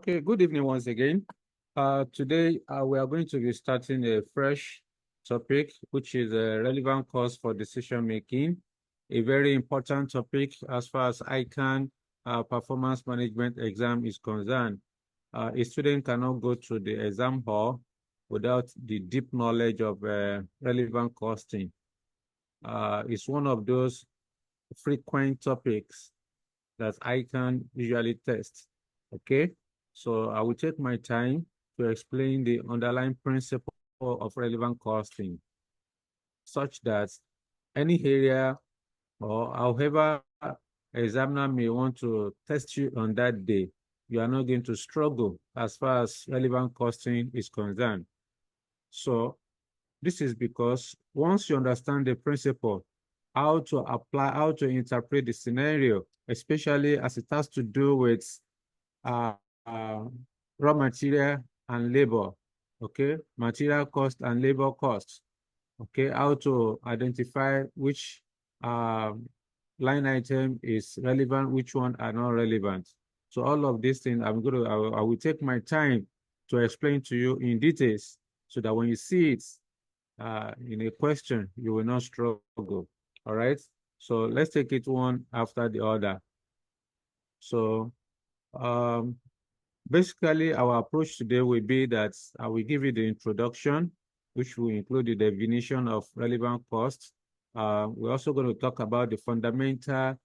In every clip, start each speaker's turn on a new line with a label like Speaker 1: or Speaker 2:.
Speaker 1: Okay, good evening once again. Today we are going to be starting a fresh topic, which is a relevant course for decision making, a very important topic as far as ICANN performance management exam is concerned. A student cannot go to the exam hall without the deep knowledge of relevant costing. It's one of those frequent topics that ICANN usually test. Okay, so I will take my time to explain the underlying principle of relevant costing, such that any area or however examiner may want to test you on that day, you are not going to struggle as far as relevant costing is concerned. So this is because once you understand the principle, how to apply, how to interpret the scenario, especially as it has to do with uh, uh, raw material and labor, okay? Material cost and labor cost, okay? How to identify which line item is relevant, which one are not relevant. So all of these things, I will take my time to explain to you in details so that when you see it in a question, you will not struggle, all right? So let's take it one after the other. So um, basically, our approach today will be that I will give you the introduction, which will include the definition of relevant costs. We're also going to talk about the fundamental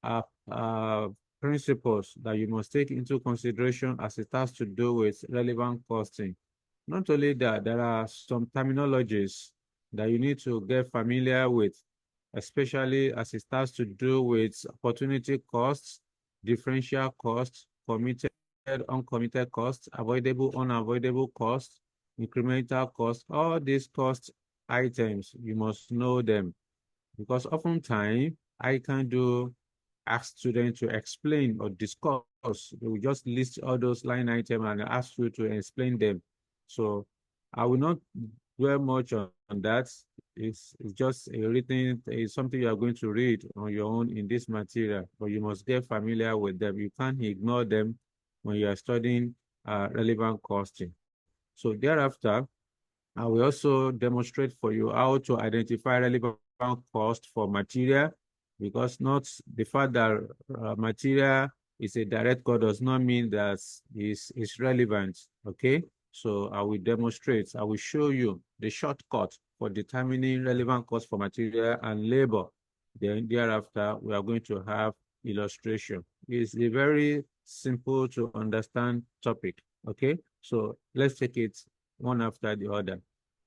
Speaker 1: uh, uh, principles that you must take into consideration as it has to do with relevant costing. Not only that, there are some terminologies that you need to get familiar with, especially as it has to do with opportunity costs, differential costs, committed, uncommitted costs, avoidable, unavoidable costs, incremental costs. All these cost items, you must know them because oftentimes I can do ask students to explain or discuss. They will just list all those line items and ask you to explain them. So I will not dwell much on that. It's just a written, it's something you are going to read on your own in this material, but you must get familiar with them. You can't ignore them when you are studying relevant costing. So thereafter, I will also demonstrate for you how to identify relevant cost for material, because not the fact that material is a direct cost does not mean that is relevant, okay? So I will demonstrate, I will show you the shortcut for determining relevant cost for material and labor. Then thereafter, we are going to have illustration. It's a very simple to understand topic, okay? So let's take it one after the other.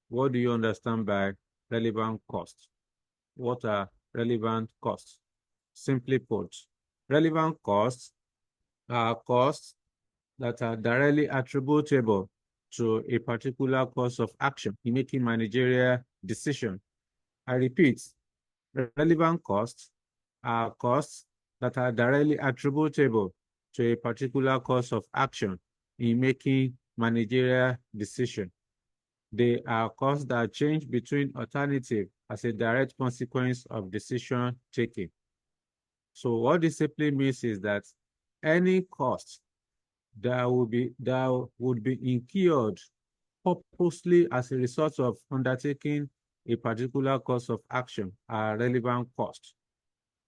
Speaker 1: What do you understand by relevant costs? What are relevant costs? Simply put, relevant costs are costs that are directly attributable to a particular course of action in making managerial decision. I repeat, relevant costs are costs that are directly attributable to a particular course of action in making managerial decision. They are costs that change between alternatives as a direct consequence of decision taking. So what this simply means is that any cost that would be incurred purposely as a result of undertaking a particular course of action are relevant costs.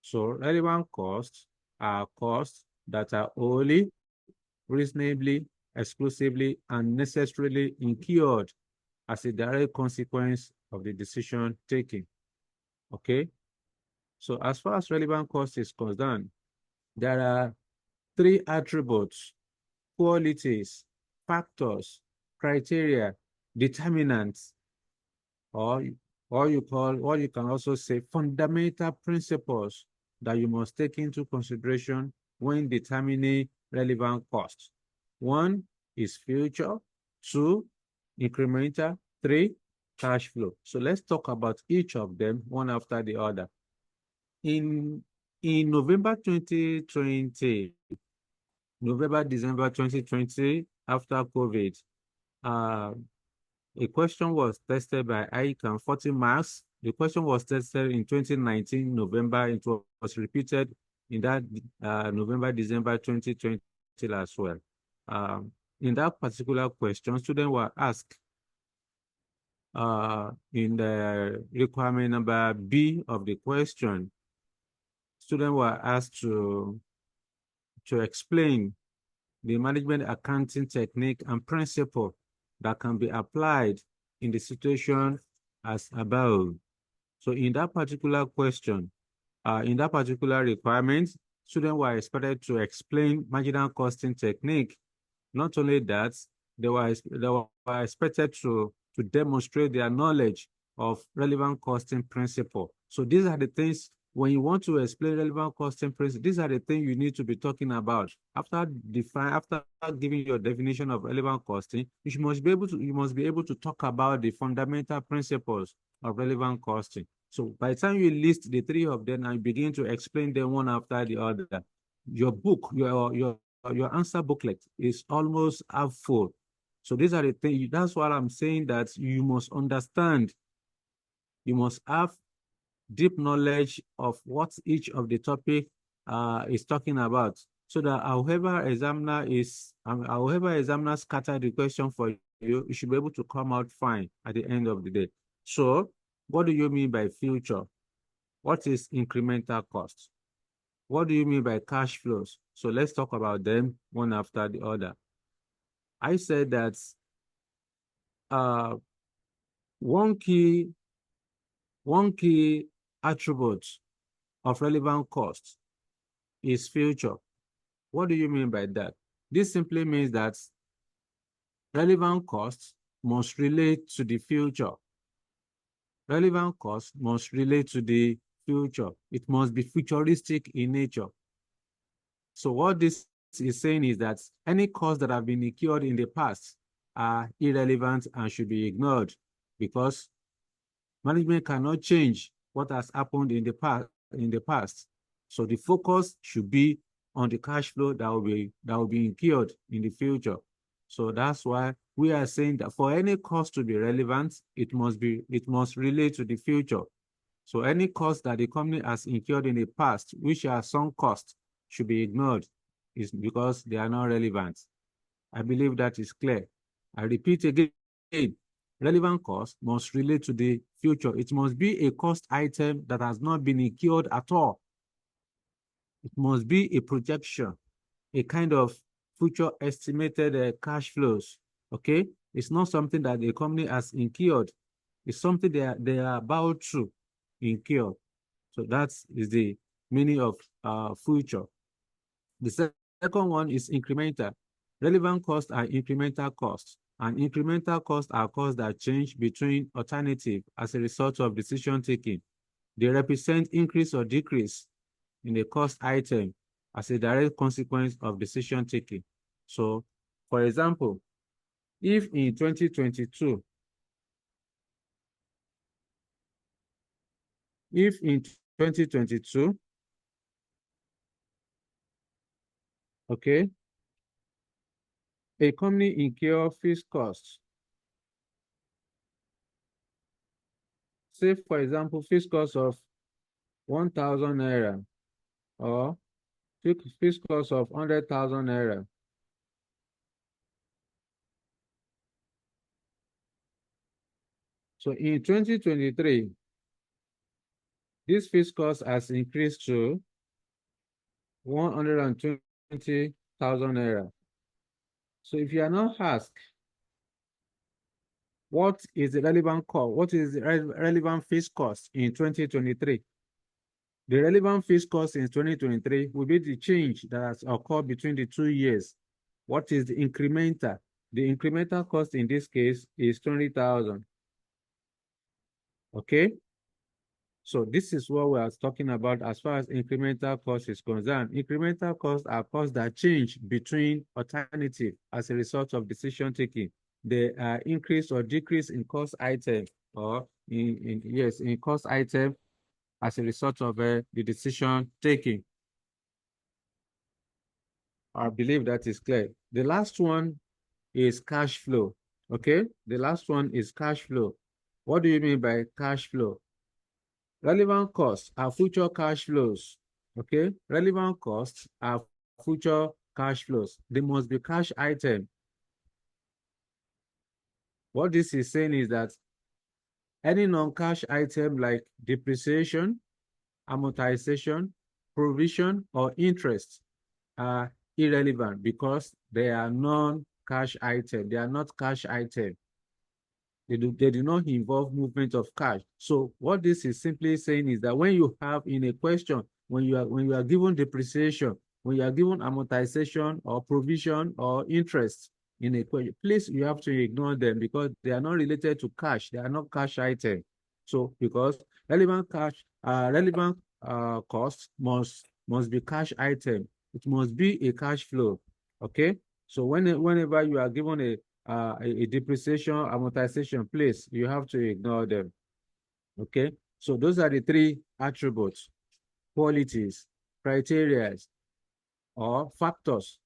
Speaker 1: So relevant costs are costs that are wholly, reasonably, exclusively, and necessarily incurred as a direct consequence of the decision taken. Okay? So as far as relevant cost is concerned, there are three attributes, qualities, factors, criteria, determinants, or or you can also say fundamental principles that you must take into consideration when determining relevant costs. One is future, two, incremental, three, cash flow. So let's talk about each of them one after the other. In November 2020, November, December 2020, after COVID, uh, a question was tested by ICANN 40 marks. The question was tested in 2019, November. It was repeated in that November, December 2020 as well. In that particular question, students were asked in the requirement number B of the question, students were asked to explain the management accounting technique and principle that can be applied in the situation as above. So in that particular question, in that particular requirement, students were expected to explain marginal costing technique. Not only that, they were expected to demonstrate their knowledge of relevant costing principle. So these are the things, when you want to explain relevant costing principle, these are the things you need to be talking about. After giving your definition of relevant costing, you must be able to talk about the fundamental principles of relevant costing. So by the time you list the three of them and begin to explain them one after the other, your book, your answer booklet is almost half full. So these are the things, that's what I'm saying, that you must understand, you must have deep knowledge of what each of the topic is talking about, so that however examiner scatter the question for you, you should be able to come out fine at the end of the day. So what do you mean by future? What is incremental cost? What do you mean by cash flows? So let's talk about them one after the other. I said that one key attribute of relevant cost is future. What do you mean by that? This simply means that relevant costs must relate to the future. Relevant costs must relate to the future. It must be futuristic in nature. So what this is saying is that any costs that have been incurred in the past are irrelevant and should be ignored, because management cannot change what has happened in the past. So the focus should be on the cash flow that will be incurred in the future. So that's why we are saying that for any cost to be relevant, it must relate to the future. So any cost that the company has incurred in the past, which are some costs, should be ignored, is because they are not relevant. I believe that is clear. I repeat again, relevant cost must relate to the future. It must be a cost item that has not been incurred at all. It must be a projection, a kind of future estimated cash flows. Okay, it's not something that the company has incurred. It's something they are about to incur. So that is the meaning of future. The second one is incremental. Relevant costs are incremental costs, and incremental costs are costs that change between alternatives as a result of decision taking. They represent increase or decrease in the cost item as a direct consequence of decision taking. So, for example, if in 2022, okay, a company incur fixed costs, say for example, fixed cost of 1,000 naira or fixed cost of 100,000 naira. So in 2023, this fixed cost has increased to 120,000 naira. So if you are not asked, what is the relevant cost? What is the relevant fixed cost in 2023? The relevant fixed cost in 2023 will be the change that has occurred between the 2 years. What is the incremental? The incremental cost in this case is 20,000. Okay? So this is what we are talking about as far as incremental cost is concerned. Incremental costs are costs that change between alternatives as a result of decision taking. They are increase or decrease in cost item, or in cost item as a result of the decision taking. I believe that is clear. The last one is cash flow. Okay, the last one is cash flow. What do you mean by cash flow? Relevant costs are future cash flows. Okay, relevant costs are future cash flows. They must be cash item. What this is saying is that any non-cash item like depreciation, amortization, provision, or interest are irrelevant because they are non-cash item. They are not cash item. They do not involve movement of cash. So what this is simply saying is that when you have in a question, when you are given depreciation, when you are given amortization or provision or interest in a question, please you have to ignore them because they are not related to cash. They are not cash item. So because relevant costs must be cash item. It must be a cash flow. Okay. So whenever you are given a depreciation, amortization, please, you have to ignore them. Okay. So those are the three attributes, qualities, criteria, or factors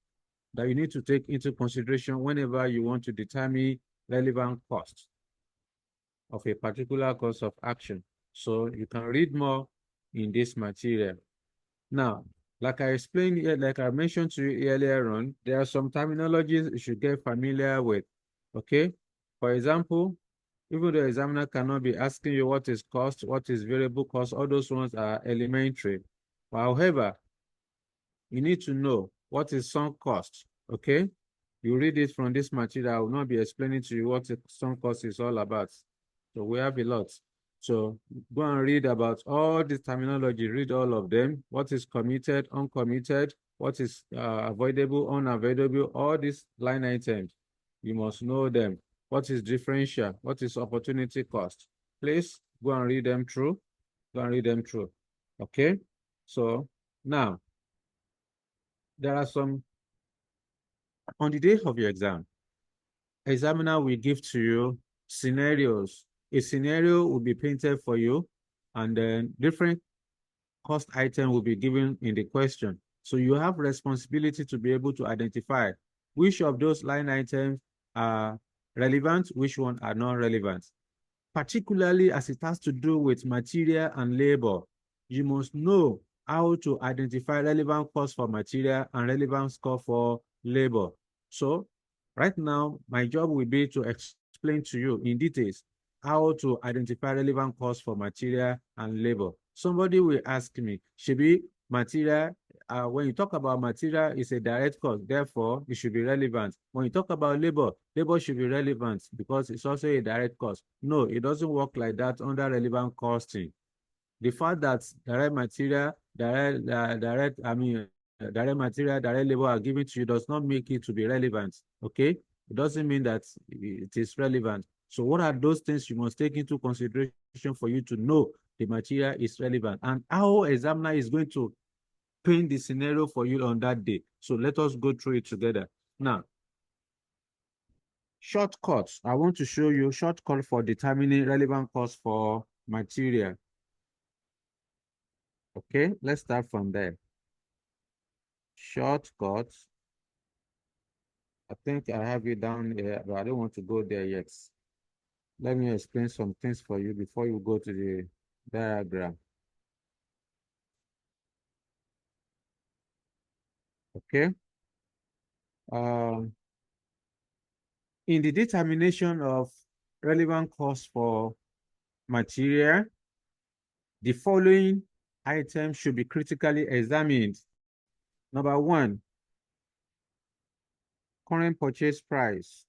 Speaker 1: that you need to take into consideration whenever you want to determine relevant costs of a particular course of action. So you can read more in this material. Now, like I explained, like I mentioned to you earlier on, there are some terminologies you should get familiar with. Okay. For example, even the examiner cannot be asking you what is cost, what is variable cost, all those ones are elementary. However, you need to know what is sunk cost. Okay. You read it from this material. I will not be explaining to you what sunk cost is all about. So we have a lot. So go and read about all this terminology, read all of them. What is committed, uncommitted, what is avoidable, unavoidable, all these line items. You must know them. What is differential? What is opportunity cost? Please go and read them through. Go and read them through. Okay. So now there are some on the day of your exam. Examiner will give to you scenarios. A scenario will be painted for you, and then different cost item will be given in the question. So you have responsibility to be able to identify which of those line items are relevant, which one are not relevant. Particularly as it has to do with material and labor, you must know how to identify relevant costs for material and relevant cost for labor. So right now, my job will be to explain to you in details how to identify relevant costs for material and labor. Somebody will ask me, Shebi, material, when you talk about material, it's a direct cost, therefore it should be relevant. When you talk about labor, labor should be relevant because it's also a direct cost. No, it doesn't work like that under relevant costing. The fact that direct material, direct material, direct labor are given to you does not make it to be relevant. Okay, it doesn't mean that it is relevant. So what are those things you must take into consideration for you to know the material is relevant and how examiner is going to paint the scenario for you on that day? So let us go through it together. Now, shortcuts. I want to show you shortcut for determining relevant cost for material. Okay, let's start from there. Shortcuts. I think I have it down here, but I don't want to go there yet. Let me explain some things for you before you go to the diagram. Okay. In the determination of relevant cost for material, the following items should be critically examined. Number one, current purchase price.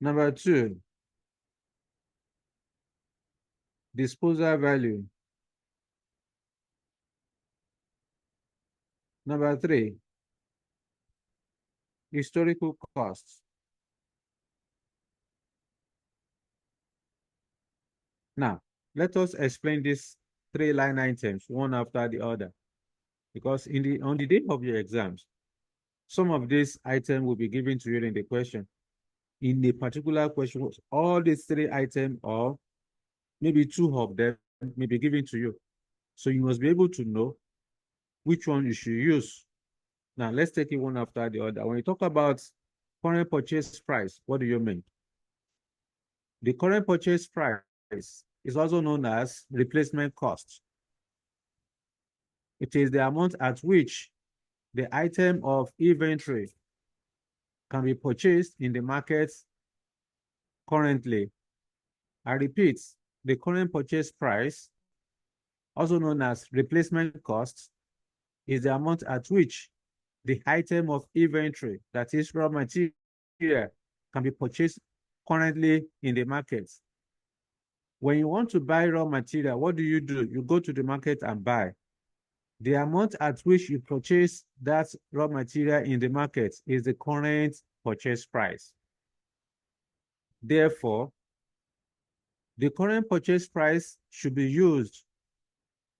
Speaker 1: Number two, disposal value. Number three, historical costs. Now, let us explain these three line items one after the other, because on the day of your exams, some of these items will be given to you in the question. In the particular question, all these three items or maybe two of them may be given to you. So you must be able to know which one you should use. Now, let's take it one after the other. When you talk about current purchase price, what do you mean? The current purchase price is also known as replacement cost. It is the amount at which the item of inventory can be purchased in the market currently. I repeat, the current purchase price, also known as replacement cost, is the amount at which the item of inventory, that is raw material, can be purchased currently in the market. When you want to buy raw material, what do? You go to the market and buy. The amount at which you purchase that raw material in the market is the current purchase price. Therefore, the current purchase price should be used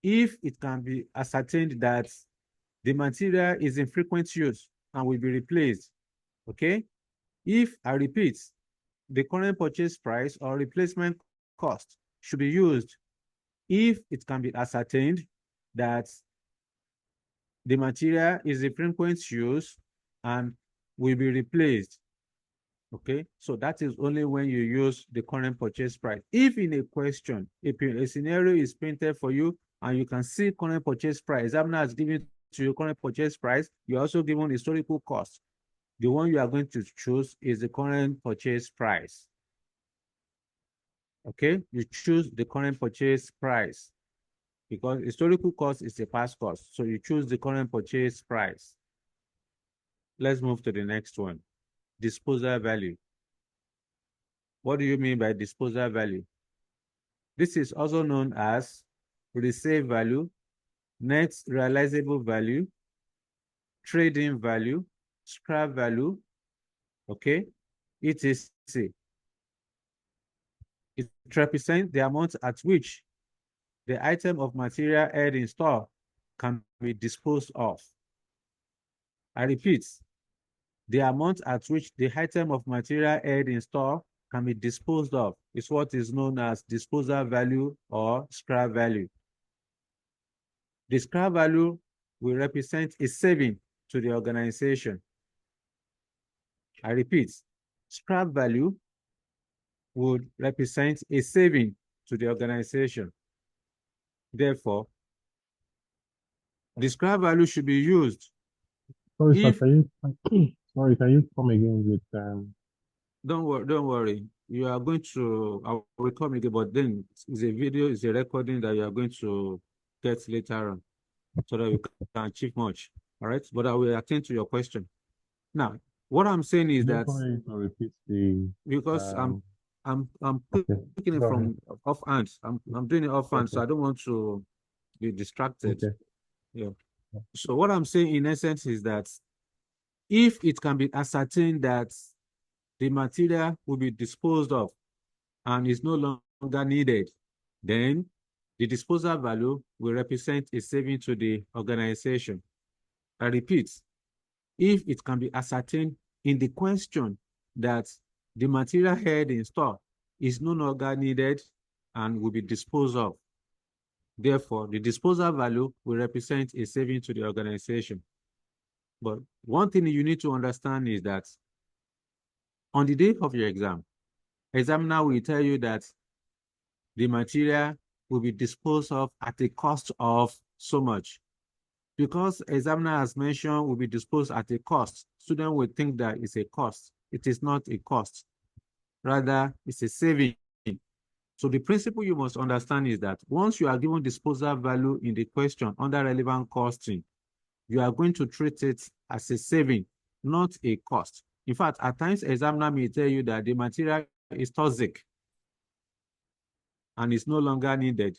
Speaker 1: if it can be ascertained that the material is in frequent use and will be replaced. Okay? If, I repeat, the current purchase price or replacement cost should be used if it can be ascertained that the material is in frequent use and will be replaced. Okay, so that is only when you use the current purchase price. If in a question, if a scenario is printed for you and you can see current purchase price, examiner has given to you current purchase price, you're also given historical cost. The one you are going to choose is the current purchase price. Okay, you choose the current purchase price because historical cost is a past cost. So you choose the current purchase price. Let's move to the next one. Disposal value. What do you mean by disposal value? This is also known as resale value, net realizable value, trading value, scrap value, okay, etc. It represents the amount at which the item of material held in store can be disposed of. I repeat, the amount at which the item of material held in store can be disposed of is what is known as disposal value or scrap value. The scrap value will represent a saving to the organization. I repeat, scrap value would represent a saving to the organization. Therefore, the scrap value should be used.
Speaker 2: Sorry, sir, can you come again with
Speaker 1: Don't worry. You are going to, I will come again, but then it's a video, it's a recording that you are going to get later on so that you can achieve much. All right. But I will attend to your question. Now, what I'm saying is that
Speaker 2: repeat the
Speaker 1: because I'm
Speaker 2: okay.
Speaker 1: picking it from offhand. I'm doing it offhand,
Speaker 2: Okay.
Speaker 1: so I don't want to be distracted.
Speaker 2: Okay.
Speaker 1: Yeah. So what I'm saying in essence is that if it can be ascertained that the material will be disposed of and is no longer needed, then the disposal value will represent a saving to the organization. I repeat, if it can be ascertained in the question that the material held in store is no longer needed and will be disposed of, therefore, the disposal value will represent a saving to the organization. But one thing you need to understand is that on the day of your exam, examiner will tell you that the material will be disposed of at a cost of so much. Because examiner has mentioned will be disposed at a cost, student will think that it's a cost. It is not a cost. Rather, it's a saving. So the principle you must understand is that once you are given disposal value in the question under relevant costing, you are going to treat it as a saving, not a cost. In fact, at times, examiner may tell you that the material is toxic and is no longer needed.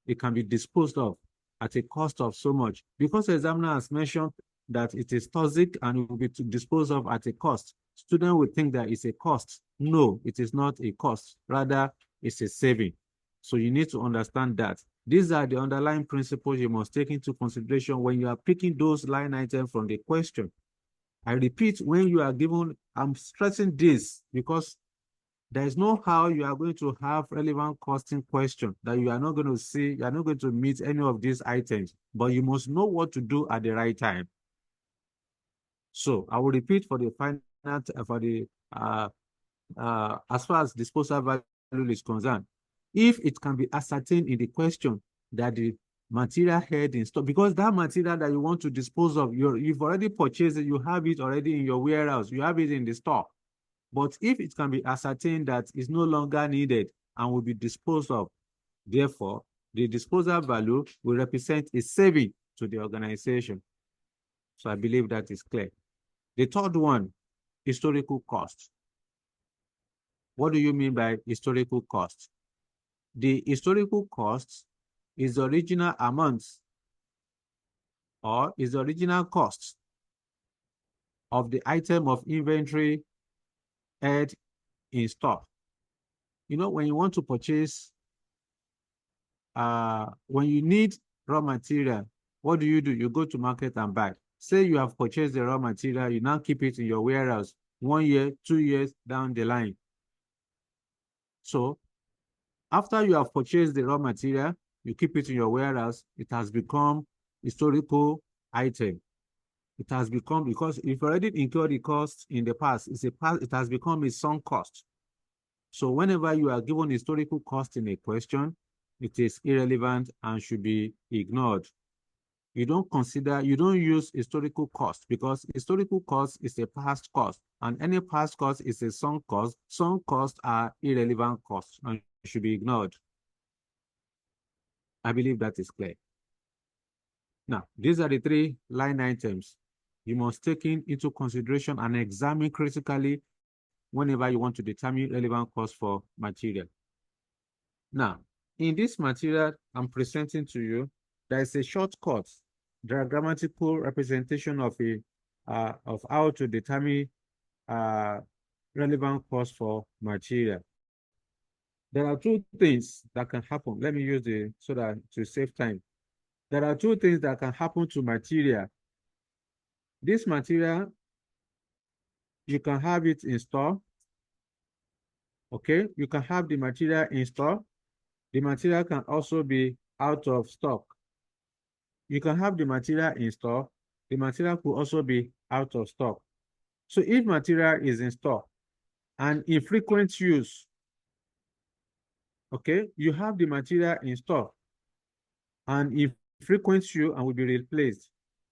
Speaker 1: It can be disposed of at a cost of so much. Because the examiner has mentioned that it is toxic and will be disposed of at a cost, student will think that it's a cost. No, it is not a cost. Rather, it's a saving. So you need to understand that. These are the underlying principles you must take into consideration when you are picking those line items from the question. I repeat, when you are given, I'm stressing this because there is no how you are going to have relevant costing question that you are not going to see, you are not going to meet any of these items, but you must know what to do at the right time. So I will repeat for the final, as far as disposal value is concerned. if it can be ascertained in the question that the material held in stock, because that material that you want to dispose of, you've already purchased it, you have it already in your warehouse, you have it in the store. But if it can be ascertained that it's no longer needed and will be disposed of, therefore, the disposal value will represent a saving to the organization. So I believe that is clear. The third one, historical cost. What do you mean by historical cost? The historical cost is the original amount or is the original cost of the item of inventory held in stock. You know, when you want to purchase, when you need raw material, what do? You go to market and buy. Say you have purchased the raw material, you now keep it in your warehouse 1 year, 2 years down the line. So after you have purchased the raw material, you keep it in your warehouse, it has become historical item. It has become, because you've already incurred the cost in the past, it has become a sunk cost. So whenever you are given historical cost in a question, it is irrelevant and should be ignored. You don't use historical cost, because historical cost is a past cost, and any past cost is a sunk cost. Sunk costs are irrelevant costs and should be ignored. I believe that is clear. Now, these are the 3 line items you must take into consideration and examine critically whenever you want to determine relevant cost for material. Now, in this material I'm presenting to you, there is a shortcut diagrammatical representation of how to determine relevant cost for material. There are 2 things that can happen. Let me use so that to save time. There are 2 things that can happen to material. This material, you can have it in store. Okay, you can have the material in store. The material can also be out of stock. You can have the material in store. The material could also be out of stock. So if material is in stock and in frequent use, okay, you have the material in stock and in frequent use and will be replaced.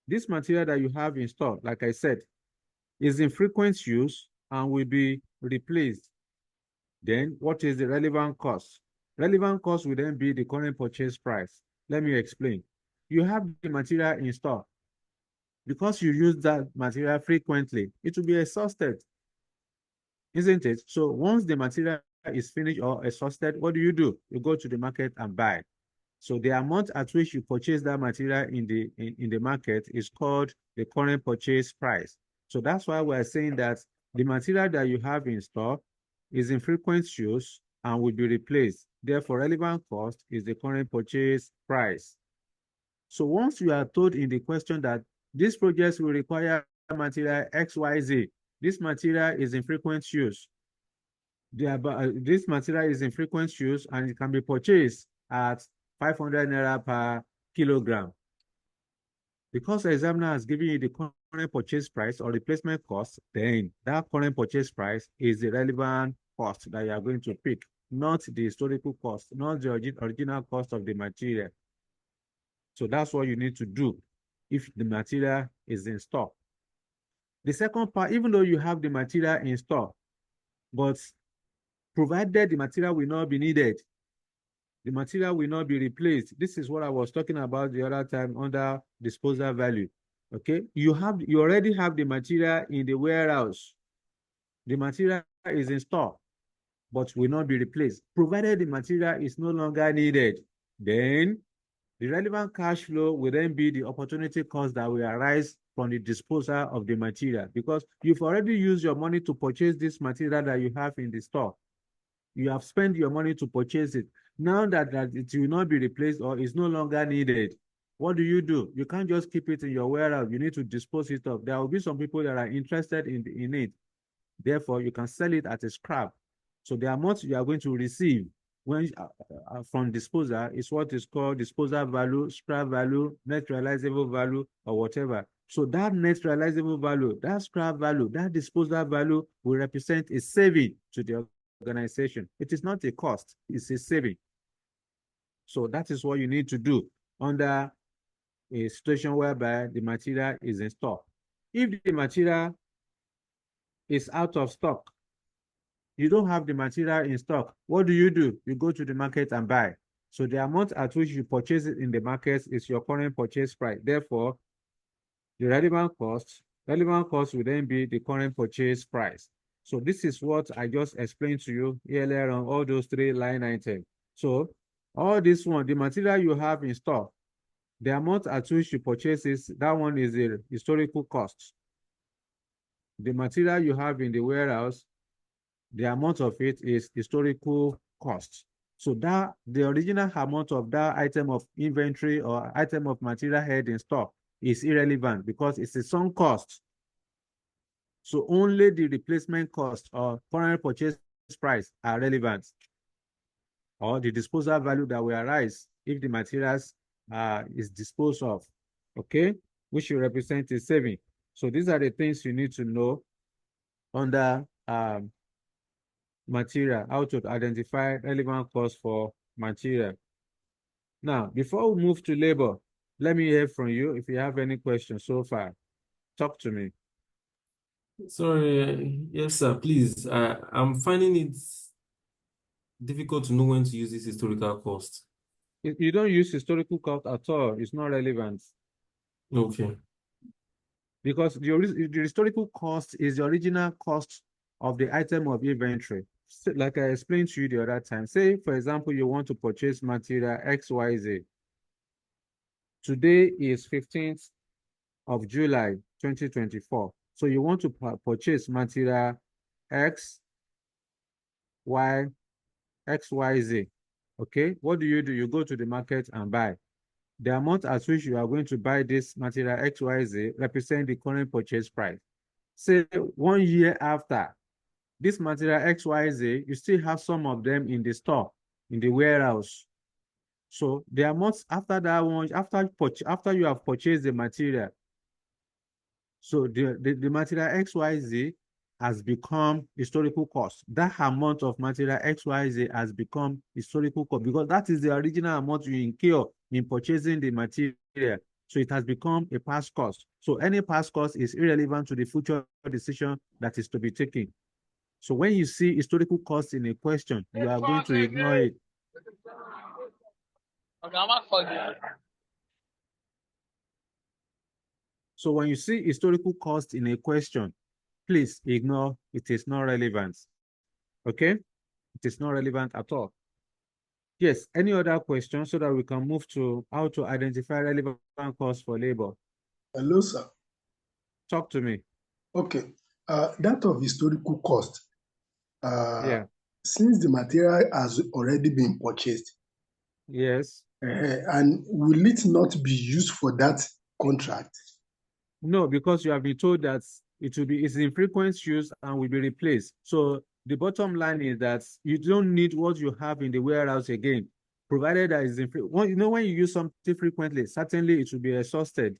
Speaker 1: This material that you have in stock, like I said, is in frequent use and will be replaced. Then what is the relevant cost? Relevant cost will then be the current purchase price. Let me explain. You have the material in stock. Because you use that material frequently, it will be exhausted, isn't it? So once the material is finished or exhausted, what do? You go to the market and buy. So the amount at which you purchase that material in the market is called the current purchase price. So that's why we're saying that the material that you have in stock is in frequent use and will be replaced. Therefore, relevant cost is the current purchase price. So once you are told in the question that this project will require material XYZ, this material is in frequent use. This material is in frequent use and it can be purchased at 500 naira per kilogram. Because the examiner has given you the current purchase price or replacement cost, then that current purchase price is the relevant cost that you are going to pick, not the historical cost, not the original cost of the material. So that's what you need to do if the material is in stock. The second part, even though you have the material in stock, but provided the material will not be needed, the material will not be replaced. This is what I was talking about the other time under disposal value. Okay, you already have the material in the warehouse. The material is in stock, but will not be replaced. Provided the material is no longer needed, then the relevant cash flow will then be the opportunity cost that will arise from the disposal of the material, because you've already used your money to purchase this material that you have in the store. You have spent your money to purchase it. Now that it will not be replaced or is no longer needed, what do? You can't just keep it in your warehouse. You need to dispose it of. There will be some people that are interested in it. Therefore, you can sell it at a scrap. So the amount you are going to receive when from disposal is what is called disposal value, scrap value, net realizable value, or whatever. So that net realizable value, that scrap value, that disposal value will represent a saving to the organization. It is not a cost, it's a saving. So that is what you need to do under a situation whereby the material is in stock. If the material is out of stock, you don't have the material in stock, what do? You go to the market and buy. So the amount at which you purchase it in the market is your current purchase price. Therefore, the relevant cost will then be the current purchase price. So this is what I just explained to you earlier on, all those three line items. So all this one, the material you have in stock, the amount at which you purchase is, that one is the historical cost. The material you have in the warehouse, the amount of it is historical cost. So that the original amount of that item of inventory or item of material held in stock is irrelevant because it's a sunk cost. So only the replacement cost or current purchase price are relevant, or the disposal value that will arise if the materials is disposed of, okay, which will represent a saving. So these are the things you need to know under material, how to identify relevant costs for material. Now, before we move to labor, let me hear from you if you have any questions so far. Talk to me.
Speaker 3: Sorry, yes, sir, please. I'm finding it difficult to know when to use this historical cost.
Speaker 1: You don't use historical cost at all. It's not relevant.
Speaker 3: Okay.
Speaker 1: Because the historical cost is the original cost of the item of inventory. So, like I explained to you the other time, say, for example, you want to purchase material XYZ. Today is 15th of July, 2024. So you want to purchase material X, Y, XYZ. Okay, what do? You go to the market and buy. The amount at which you are going to buy this material XYZ represent the current purchase price. Say 1 year after, this material XYZ, you still have some of them in the store, in the warehouse. So the amounts after that one, after you have purchased the material, so the material XYZ has become historical cost. That amount of material XYZ has become historical cost because that is the original amount you incur in purchasing the material. So it has become a past cost. So any past cost is irrelevant to the future decision that is to be taken. So when you see historical cost in a question, you are going to ignore it. So when you see historical cost in a question, please ignore, it is not relevant. Okay? It is not relevant at all. Yes, any other questions so that we can move to how to identify relevant costs for labor?
Speaker 4: Hello, sir.
Speaker 1: Talk to me.
Speaker 4: Okay. That of historical cost,
Speaker 1: Yeah.
Speaker 4: since the material has already been purchased,
Speaker 1: Yes.
Speaker 4: and will it not be used for that contract?
Speaker 1: No, because you have been told that it's in frequent use and will be replaced. So the bottom line is that you don't need what you have in the warehouse again, provided that it's in when you use something frequently, certainly it will be exhausted.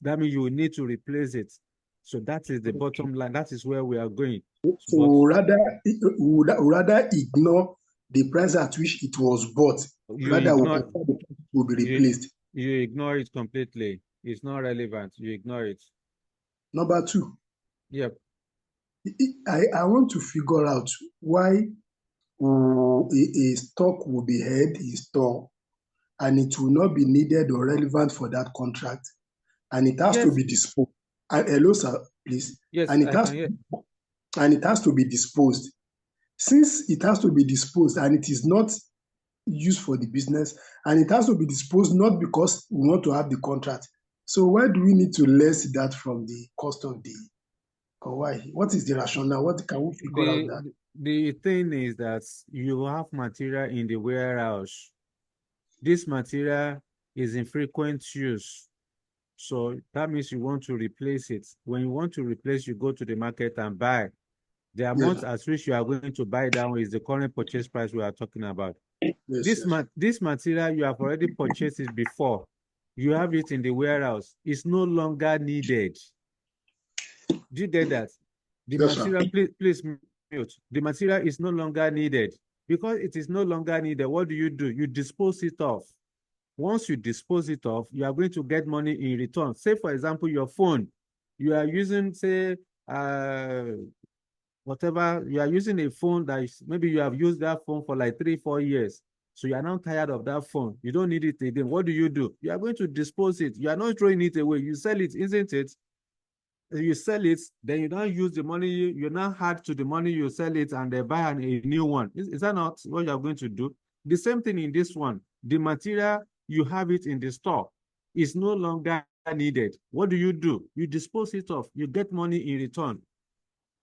Speaker 1: That means you will need to replace it. So that is the bottom line. That is where we are going.
Speaker 4: So rather ignore the price at which it was bought. Rather, will be replaced.
Speaker 1: You ignore it completely. It's not relevant. You ignore it.
Speaker 4: Number two.
Speaker 1: Yep.
Speaker 4: I want to figure out why a stock will be held in store and it will not be needed or relevant for that contract, and it has to be disposed. Hello, sir, please.
Speaker 1: Yes,
Speaker 4: and it has to be disposed. Since it has to be disposed and it is not used for the business, and it has to be disposed not because we want to have the contract. So why do we need to less that from the cost of the, or why? What is the rationale? What can we figure out that?
Speaker 1: The thing is that you have material in the warehouse. This material is in frequent use. So that means you want to replace it. When you want to replace, you go to the market and buy. The amount at which you are going to buy down is the current purchase price we are talking about. This material, you have already purchased it before. You have it in the warehouse. It's no longer needed. Do you get that? The material, please mute. The material is no longer needed. Because it is no longer needed, what do? You dispose it off. Once you dispose it off, you are going to get money in return. Say, for example, your phone, you are using, say, whatever, you are using a phone that is, maybe you have used that phone for like 3-4 years. So you are now tired of that phone. You don't need it again. What do? You are going to dispose it. You are not throwing it away. You sell it, isn't it? You sell it, then you don't use the money, you now add to the money you sell it and they buy a new one. Is that not what you're going to do? The same thing in this one. The material, you have it in the store, is no longer needed. What do? You dispose it off. You get money in return.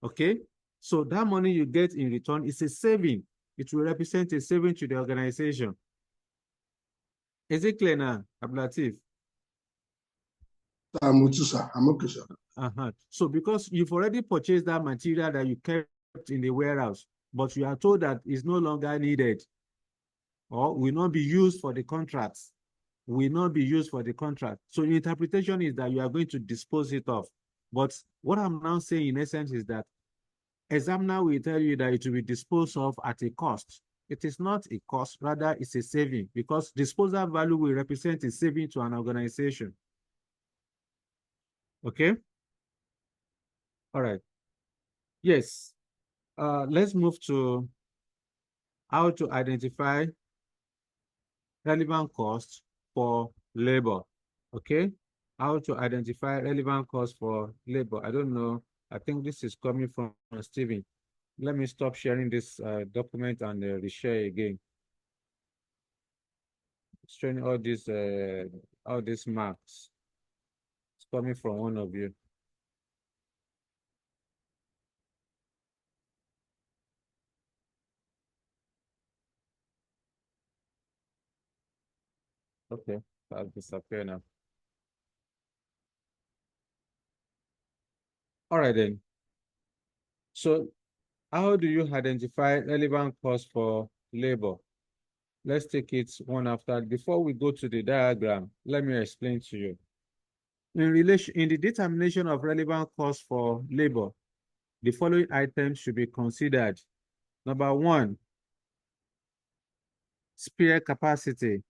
Speaker 1: Okay? So that money you get in return is a saving. It will represent a saving to the organization. Is it clear now, Abdulateef?
Speaker 4: I'm with you, sir. I'm okay, sir.
Speaker 1: So because you've already purchased that material that you kept in the warehouse, but you are told that it's no longer needed or will not be used for the contracts, will not be used for the contract. So the interpretation is that you are going to dispose it off. But what I'm now saying in essence is that examiner will tell you that it will be disposed of at a cost. It is not a cost, rather it's a saving, because disposal value will represent a saving to an organization. Okay? All right. Yes. Let's move to how to identify relevant costs for labor. Okay? How to identify relevant costs for labor. I don't know. I think this is coming from Stephen. Let me stop sharing this document and reshare again. It's showing all these marks. It's coming from one of you. Okay, I'll disappear now. All right then. So how do you identify relevant costs for labor? Let's take it one after. Before we go to the diagram, let me explain to you. In the determination of relevant costs for labor, the following items should be considered. Number one, spare capacity.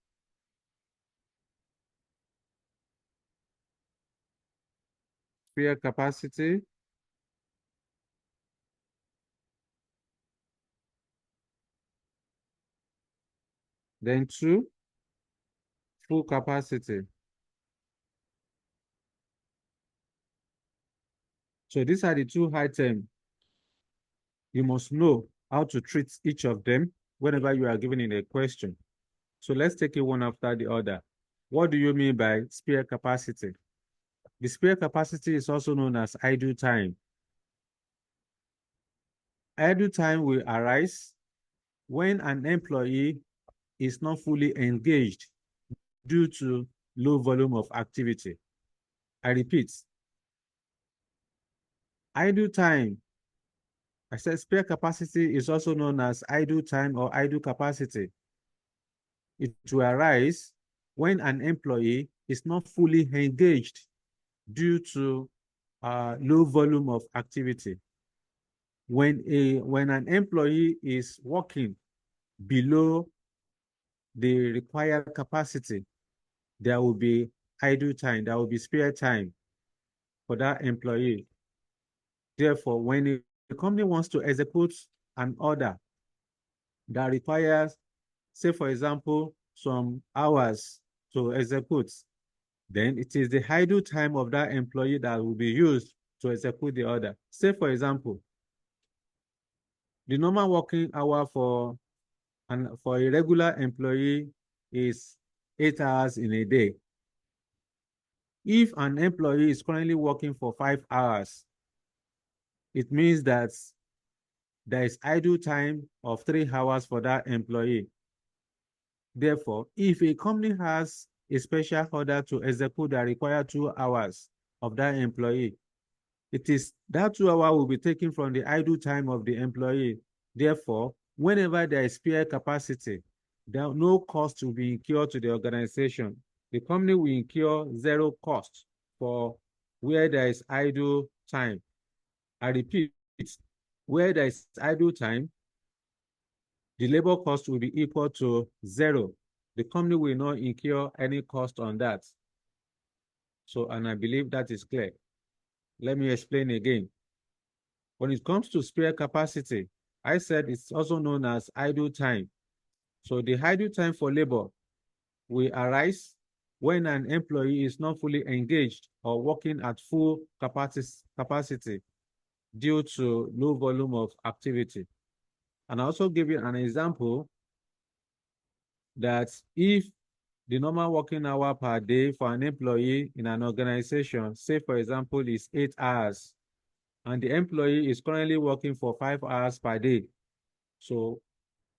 Speaker 1: Spare capacity. Then two, full capacity. So these are the two items. You must know how to treat each of them whenever you are given in a question. So let's take it one after the other. What do you mean by spare capacity? The spare capacity is also known as idle time. Idle time will arise when an employee is not fully engaged due to low volume of activity. I repeat, idle time, I said spare capacity is also known as idle time or idle capacity. It will arise when an employee is not fully engaged due to low volume of activity. When an employee is working below the required capacity, there will be idle time, there will be spare time for that employee. Therefore, when the company wants to execute an order that requires, say for example, some hours to execute, then it is the idle time of that employee that will be used to execute the order. Say for example, the normal working hour for a regular employee is 8 hours in a day. If an employee is currently working for 5 hours, it means that there is idle time of 3 hours for that employee. Therefore, if a company has a special order to execute that require 2 hours of that employee, it is that 2 hours will be taken from the idle time of the employee. Therefore, whenever there is spare capacity, no cost will be incurred to the organization. The company will incur 0 cost for where there is idle time. I repeat, where there is idle time, the labor cost will be equal to 0. The company will not incur any cost on that. So, and I believe that is clear. Let me explain again. When it comes to spare capacity, I said it's also known as idle time. So the idle time for labor will arise when an employee is not fully engaged or working at full capacity due to low volume of activity. And I also give you an example that if the normal working hour per day for an employee in an organization, say for example, is 8 hours, and the employee is currently working for 5 hours per day. So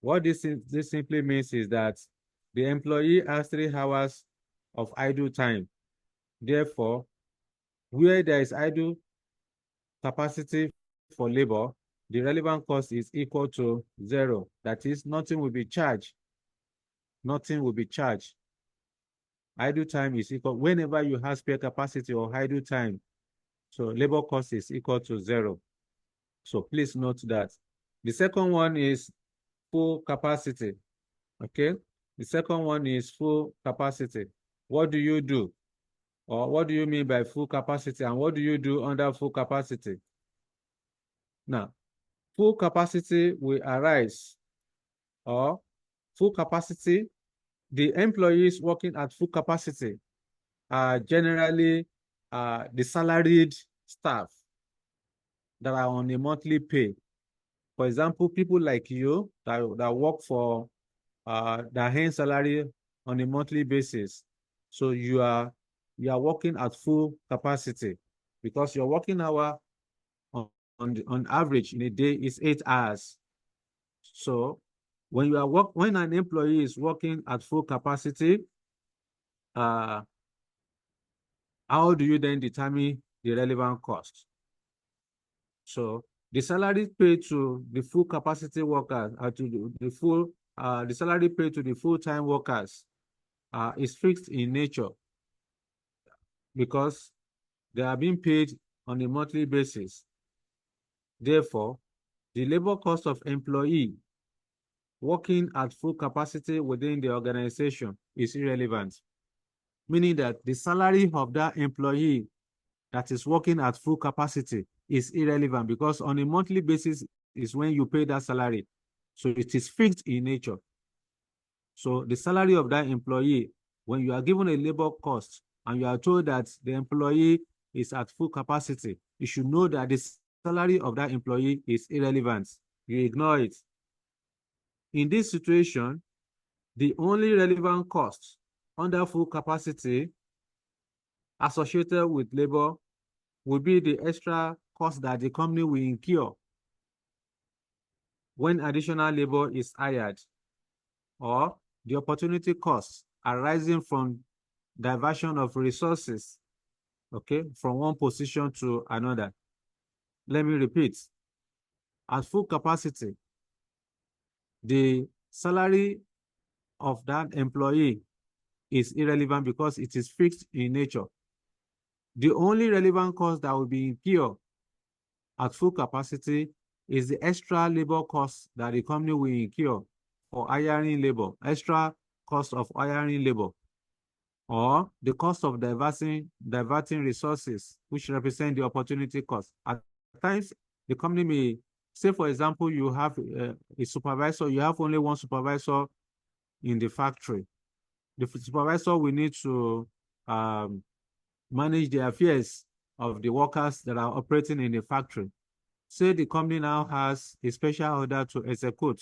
Speaker 1: what this simply means is that the employee has 3 hours of idle time. Therefore, where there is idle capacity for labor, the relevant cost is equal to 0. That is, nothing will be charged. Nothing will be charged. Idle time is equal, whenever you have spare capacity or idle time, so labor cost is equal to 0. So please note that. The second one is full capacity. Okay, the second one is full capacity. What do you do? Or what do you mean by full capacity? And what do you do under full capacity? Now, full capacity will arise, or full capacity, the employees working at full capacity are generally the salaried staff that are on a monthly pay. For example, people like you that work for that earn salary on a monthly basis. So you are working at full capacity because your working hour on average in a day is 8 hours. So when when an employee is working at full capacity, how do you then determine the relevant cost? So the salary paid to the full capacity workers, to the salary paid to the full-time workers is fixed in nature because they are being paid on a monthly basis. Therefore, the labor cost of employee working at full capacity within the organization is irrelevant, meaning that the salary of that employee that is working at full capacity is irrelevant because on a monthly basis is when you pay that salary. So it is fixed in nature. So the salary of that employee, when you are given a labor cost and you are told that the employee is at full capacity, you should know that the salary of that employee is irrelevant. You ignore it. In this situation, the only relevant cost under full capacity associated with labor will be the extra cost that the company will incur when additional labor is hired, or the opportunity costs arising from diversion of resources, okay, from one position to another. Let me repeat. At full capacity, the salary of that employee is irrelevant because it is fixed in nature. The only relevant cost that will be incurred at full capacity is the extra labor cost that the company will incur for hiring labor, extra cost of hiring labor, or the cost of diverting resources, which represent the opportunity cost. At times, the company may say, for example, you have a supervisor, you have only one supervisor in the factory. The supervisor will need to manage the affairs of the workers that are operating in the factory. Say the company now has a special order to execute,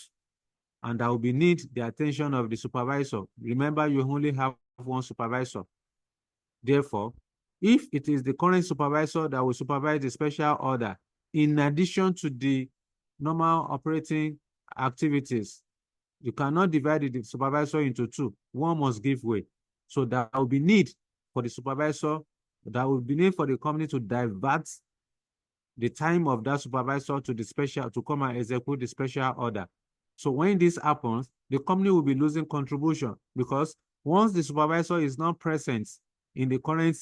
Speaker 1: and that will be need the attention of the supervisor. Remember, you only have one supervisor. Therefore, if it is the current supervisor that will supervise the special order, in addition to the normal operating activities, you cannot divide the supervisor into two. One must give way. So that will be need for the supervisor, that will be need for the company to divert the time of that supervisor to the special, to come and execute the special order. So when this happens, the company will be losing contribution because once the supervisor is not present in the current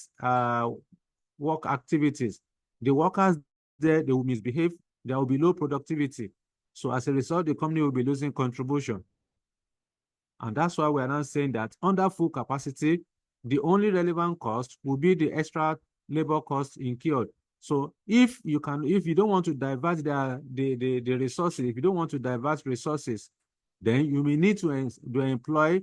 Speaker 1: work activities, the workers there, they will misbehave, there will be low productivity. So as a result, the company will be losing contribution. And that's why we are now saying that under full capacity, the only relevant cost will be the extra labor cost incurred. So if you don't want to divert the resources, if you don't want to divert resources, then you may need to employ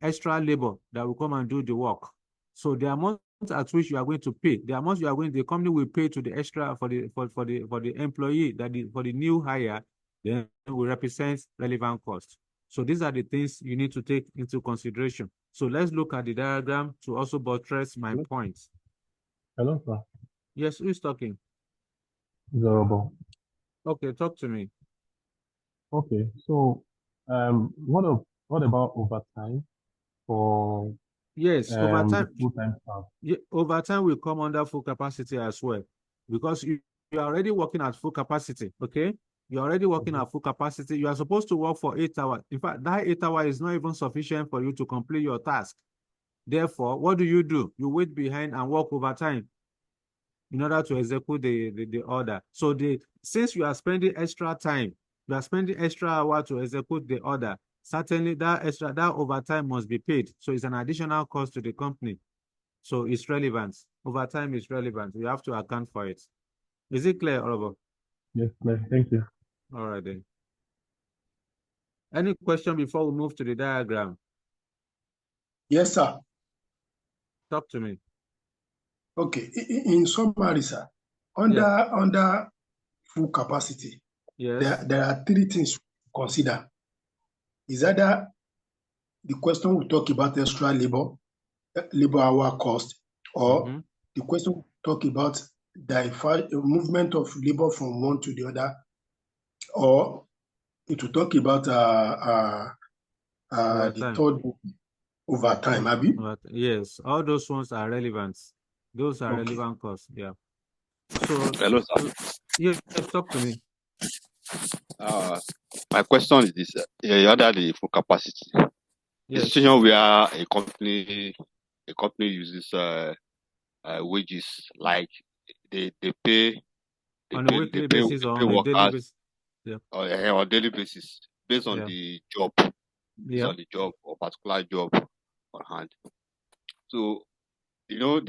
Speaker 1: extra labor that will come and do the work. So the amount at which you are going to pay, the company will pay to the extra for the employee for the new hire, then will represent relevant cost. So these are the things you need to take into consideration. So let's look at the diagram to also buttress my points.
Speaker 2: Hello, sir.
Speaker 1: Yes, who is talking?
Speaker 2: Zorobel.
Speaker 1: Okay, talk to me.
Speaker 2: Okay, so what about overtime for
Speaker 1: Yes, overtime.
Speaker 2: the full-time staff?
Speaker 1: Yeah, overtime will come under full capacity as well, because you are already working at full capacity. Okay, you're already working at full capacity. You are supposed to work for 8 hours. In fact, that 8 hours is not even sufficient for you to complete your task. Therefore, what do? You wait behind and work overtime in order to execute the order. So since you are spending extra time, you are spending extra hour to execute the order, certainly that overtime must be paid. So it's an additional cost to the company. So it's relevant. Overtime is relevant. You have to account for it. Is it clear, Orobo?
Speaker 2: Yes, clear. Thank you.
Speaker 1: All right then. Any question before we move to the diagram?
Speaker 4: Yes, sir.
Speaker 1: Talk to me.
Speaker 4: Okay. In summary, sir, under full capacity,
Speaker 1: Yes.
Speaker 4: there are three things to consider. Is either the question we talk about extra labor hour cost, or the question we talk about the movement of labor from one to the other, or it will talk about the third overtime, Abi?
Speaker 1: Yes, all those ones are relevant. Those are relevant costs. Yeah. So
Speaker 5: hello, sir.
Speaker 1: yes, talk to me.
Speaker 5: My question is this: under the full capacity, the situation where a company uses wages, like they pay
Speaker 1: on a weekly basis or on a daily basis.
Speaker 5: on daily basis based on the job, on the job or particular job on hand. So they want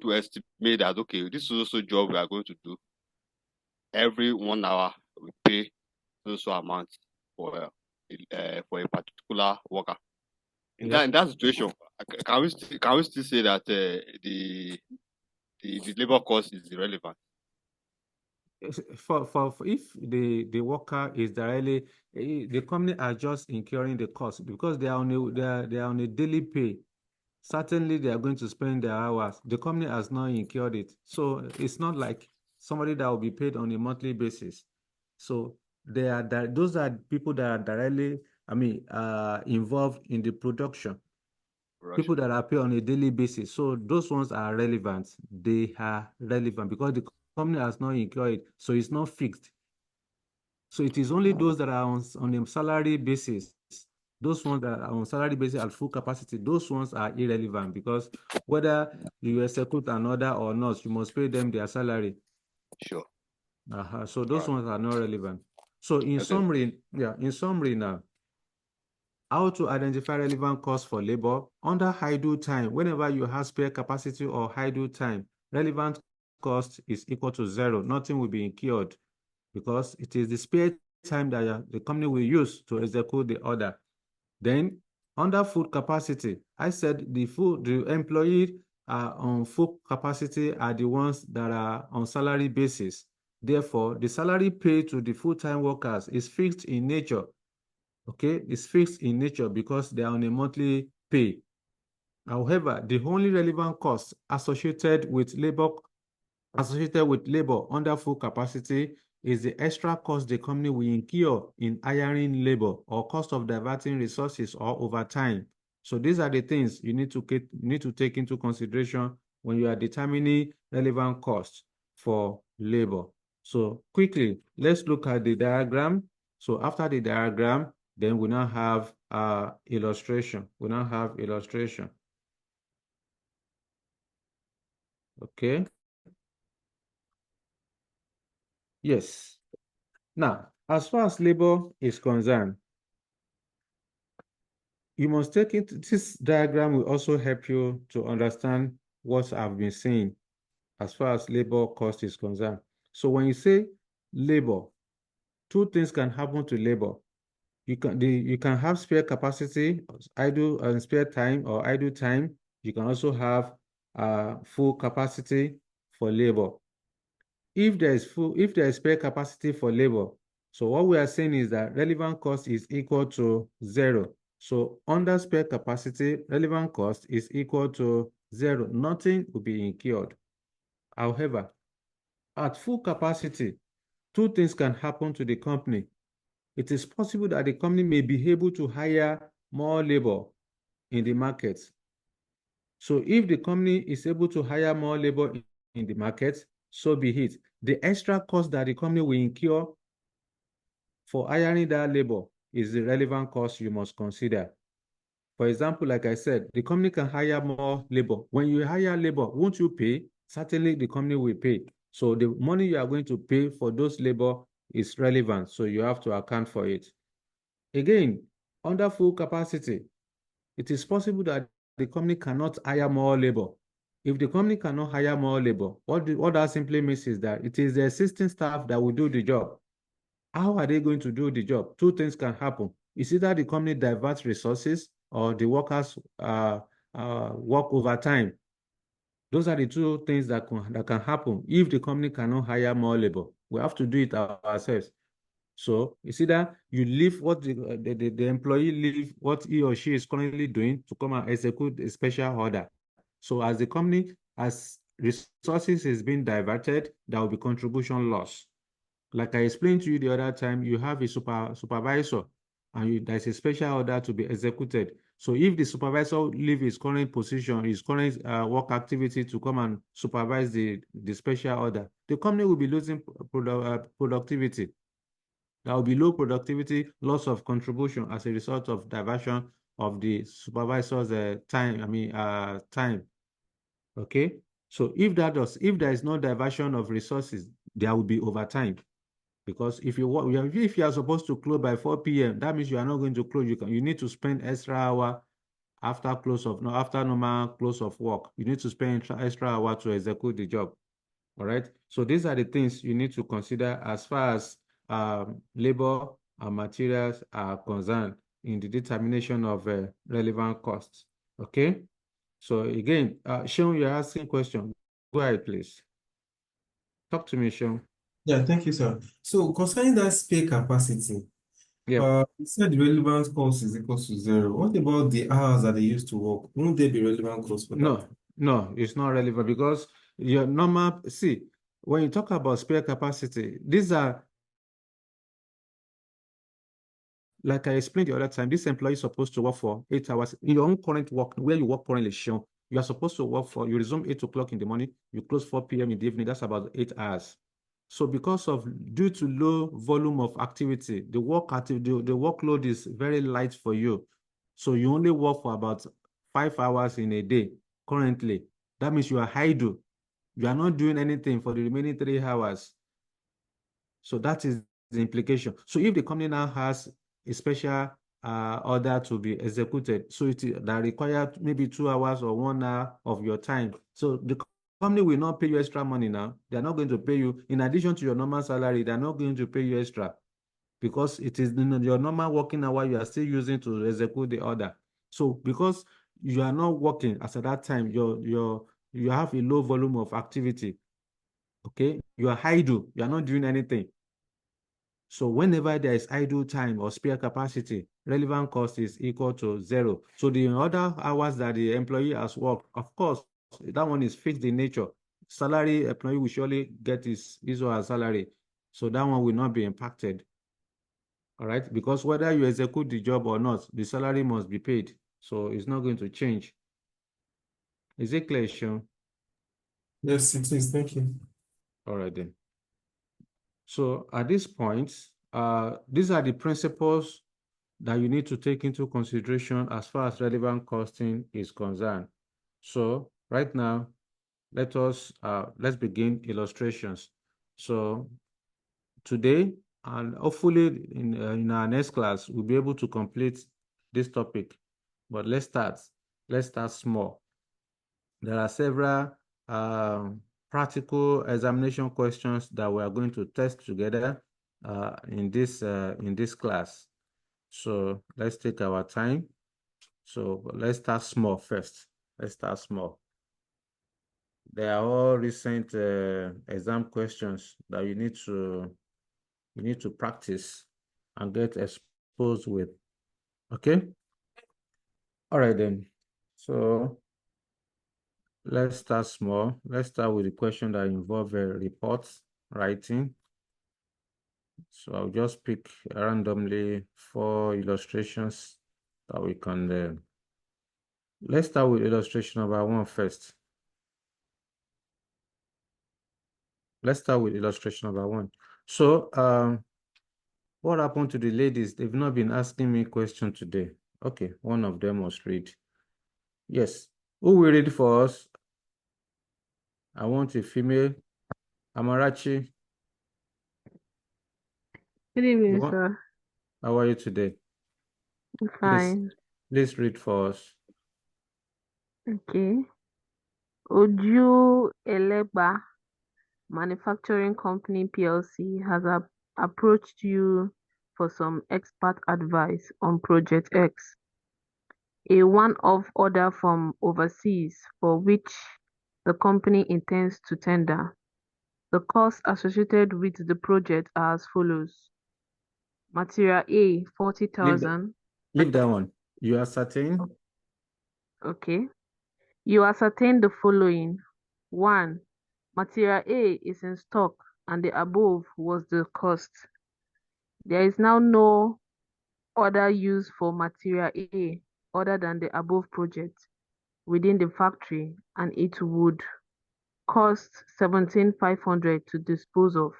Speaker 5: to estimate that, okay, this is also job we are going to do. Every 1 hour we pay also amount for a particular worker. In that situation, can we still say that the labor cost is irrelevant?
Speaker 1: For if the worker is directly, the company are just incurring the cost because they are on a daily pay. Certainly they are going to spend their hours. The company has not incurred it, so it's not like somebody that will be paid on a monthly basis. So those are people that are directly, involved in the production. People that are paid on a daily basis. So those ones are relevant. They are relevant because the company has not incurred it, so it's not fixed. So it is only those that are on a salary basis. Those ones that are on salary basis at full capacity, those ones are irrelevant because whether you execute an order or not, you must pay them their salary.
Speaker 5: Sure.
Speaker 1: So those ones are not relevant. So in summary now, how to identify relevant costs for labor under idle time. Whenever you have spare capacity or idle time, relevant cost is equal to 0. Nothing will be incurred because it is the spare time that the company will use to execute the order. Then under full capacity, I said the employee are on full capacity are the ones that are on salary basis. Therefore, the salary paid to the full-time workers is fixed in nature. Okay, it's fixed in nature because they are on a monthly pay. However, the only relevant costs associated with labor under full capacity is the extra cost the company will incur in hiring labor or cost of diverting resources or overtime. So these are the things you need to take into consideration when you are determining relevant costs for labor. So quickly, let's look at the diagram. So after the diagram, then we now have illustration. Okay. Yes. Now, as far as labor is concerned, you must take it. This diagram will also help you to understand what I've been saying as far as labor cost is concerned. So when you say labor, two things can happen to labor. You can have spare capacity, idle and spare time or idle time. You can also have full capacity for labor. If there is spare capacity for labor, so what we are saying is that relevant cost is equal to 0. So under spare capacity, relevant cost is equal to 0. Nothing will be incurred. However, at full capacity, two things can happen to the company. It is possible that the company may be able to hire more labor in the market. So if the company is able to hire more labor in the market, so be it. The extra cost that the company will incur for hiring that labor is the relevant cost you must consider. For example, like I said, the company can hire more labor. When you hire labor, won't you pay? Certainly the company will pay. So the money you are going to pay for those labor is relevant. So you have to account for it. Again, under full capacity, it is possible that the company cannot hire more labor. If the company cannot hire more labor, what that simply means is that it is the existing staff that will do the job. How are they going to do the job? Two things can happen. It's either the company diverts resources or the workers work overtime. Those are the two things that can happen if the company cannot hire more labor. We have to do it ourselves. So it's either you leave what the employee leave what he or she is currently doing to come and execute a special order. So as the company, as resources is being diverted, there will be contribution loss. Like I explained to you the other time, you have a supervisor and there's a special order to be executed. So if the supervisor leave his current position, his current work activity to come and supervise the special order, the company will be losing productivity. There will be low productivity, loss of contribution as a result of diversion of the supervisor's time. Okay. So if there is no diversion of resources, there will be overtime. Because if you are supposed to close by 4 p.m., that means you are not going to close. You need to spend extra hour after normal close of work. You need to spend extra hour to execute the job. All right. So these are the things you need to consider as far as labor and materials are concerned in the determination of relevant costs. Okay. So again, Sean, you're asking question. Go ahead, please. Talk to me, Sean.
Speaker 3: Yeah, thank you, sir. So concerning that spare capacity,
Speaker 1: Yeah.
Speaker 3: you said the relevant cost is equal to 0. What about the hours that they used to work? Won't there be relevant cost for that?
Speaker 1: No, it's not relevant because your normal, see, when you talk about spare capacity, these are, like I explained the other time, this employee is supposed to work for 8 hours. In your own current work, where you work currently, Sean, you are supposed to work you resume 8 o'clock in the morning, you close 4 p.m. in the evening, that's about 8 hours. So due to low volume of activity, the workload is very light for you. So you only work for about 5 hours in a day currently. That means you are idle. You are not doing anything for the remaining 3 hours. So that is the implication. So if the company now has a special order to be executed, so that requires maybe 2 hours or 1 hour of your time. So the company will not pay you extra money now. They're not going to pay you, in addition to your normal salary, they're not going to pay you extra because it is your normal working hour you are still using to execute the order. So because you are not working as at that time, you have a low volume of activity. Okay, you are idle, you are not doing anything. So whenever there is idle time or spare capacity, relevant cost is equal to 0. So the other hours that the employee has worked, of course, that one is fixed in nature. Salary, employee will surely get his or her salary. So that one will not be impacted. All right, because whether you execute the job or not, the salary must be paid. So it's not going to change. Is it clear, Sean?
Speaker 3: Yes, it is. Thank you.
Speaker 1: All right then. So at this point, these are the principles that you need to take into consideration as far as relevant costing is concerned. So right now, let's begin illustrations. So today And hopefully in our next class, we'll be able to complete this topic. But let's start small. There are several practical examination questions that we are going to test together in this class. So let's take our time. So let's start small first. Let's start small. They are all recent exam questions that you need to practice and get exposed with. Okay? All right then. So let's start small. Let's start with the question that involve reports writing. So I'll just pick randomly 4 illustrations that we can let's start with illustration number 1 first. Let's start with illustration number 1. So what happened to the ladies? They've not been asking me question today. Okay, one of them must read. Yes. Who will read for us? I want a female. Amarachi.
Speaker 6: Good evening, sir.
Speaker 1: How are you today?
Speaker 6: I'm fine.
Speaker 1: Please read for us.
Speaker 6: Okay. Oju Elegba Manufacturing Company PLC has approached you for some expert advice on Project X, a one-off order from overseas for which the company intends to tender. The costs associated with the project are as follows. Material A, 40,000.
Speaker 1: Leave that one. You ascertain?
Speaker 6: Okay. You ascertain the following. 1. Material A is in stock and the above was the cost. There is now no other use for material A other than the above project within the factory, and it would cost 17,500 to dispose of.